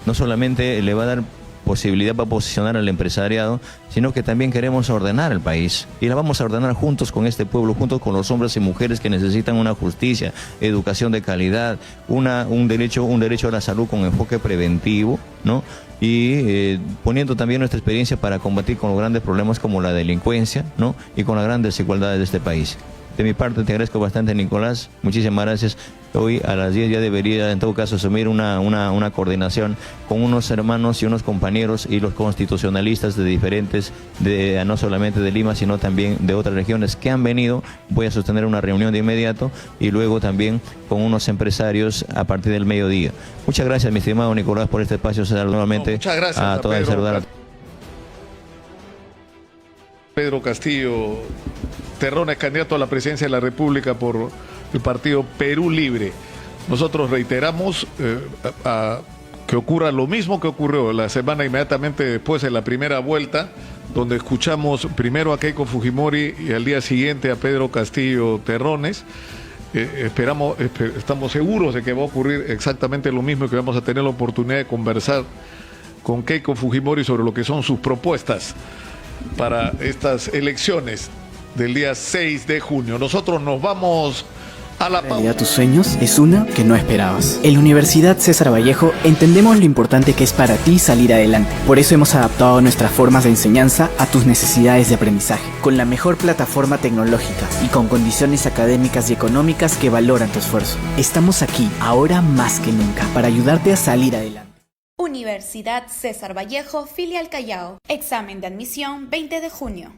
no solamente le va a dar posibilidad para posicionar al empresariado, sino que también queremos ordenar el país, y la vamos a ordenar juntos con este pueblo, juntos con los hombres y mujeres que necesitan una justicia, educación de calidad, un derecho a la salud con enfoque preventivo, ¿no? Y poniendo también nuestra experiencia para combatir con los grandes problemas como la delincuencia, ¿no? Y con las grandes desigualdades de este país. De mi parte te agradezco bastante, Nicolás, muchísimas gracias. Hoy a las 10 ya debería, en todo caso, asumir una coordinación con unos hermanos y unos compañeros y los constitucionalistas de diferentes, no solamente de Lima, sino también de otras regiones que han venido. Voy a sostener una reunión de inmediato, y luego también con unos empresarios a partir del mediodía. Muchas gracias, mi estimado Nicolás, por este espacio. Nuevamente muchas gracias a toda el saludar. Pedro Castillo Terrones, candidato a la presidencia de la República por el partido Perú Libre. Nosotros reiteramos que ocurra lo mismo que ocurrió la semana inmediatamente después de la primera vuelta, donde escuchamos primero a Keiko Fujimori y al día siguiente a Pedro Castillo Terrones. Estamos seguros de que va a ocurrir exactamente lo mismo, y que vamos a tener la oportunidad de conversar con Keiko Fujimori sobre lo que son sus propuestas para estas elecciones del día 6 de junio. Nosotros nos vamos A la En realidad tus sueños es una que no esperabas. En la Universidad César Vallejo entendemos lo importante que es para ti salir adelante. Por eso hemos adaptado nuestras formas de enseñanza a tus necesidades de aprendizaje, con la mejor plataforma tecnológica y con condiciones académicas y económicas que valoran tu esfuerzo. Estamos aquí, ahora más que nunca, para ayudarte a salir adelante. Universidad César Vallejo, filial Callao. Examen de admisión 20 de junio.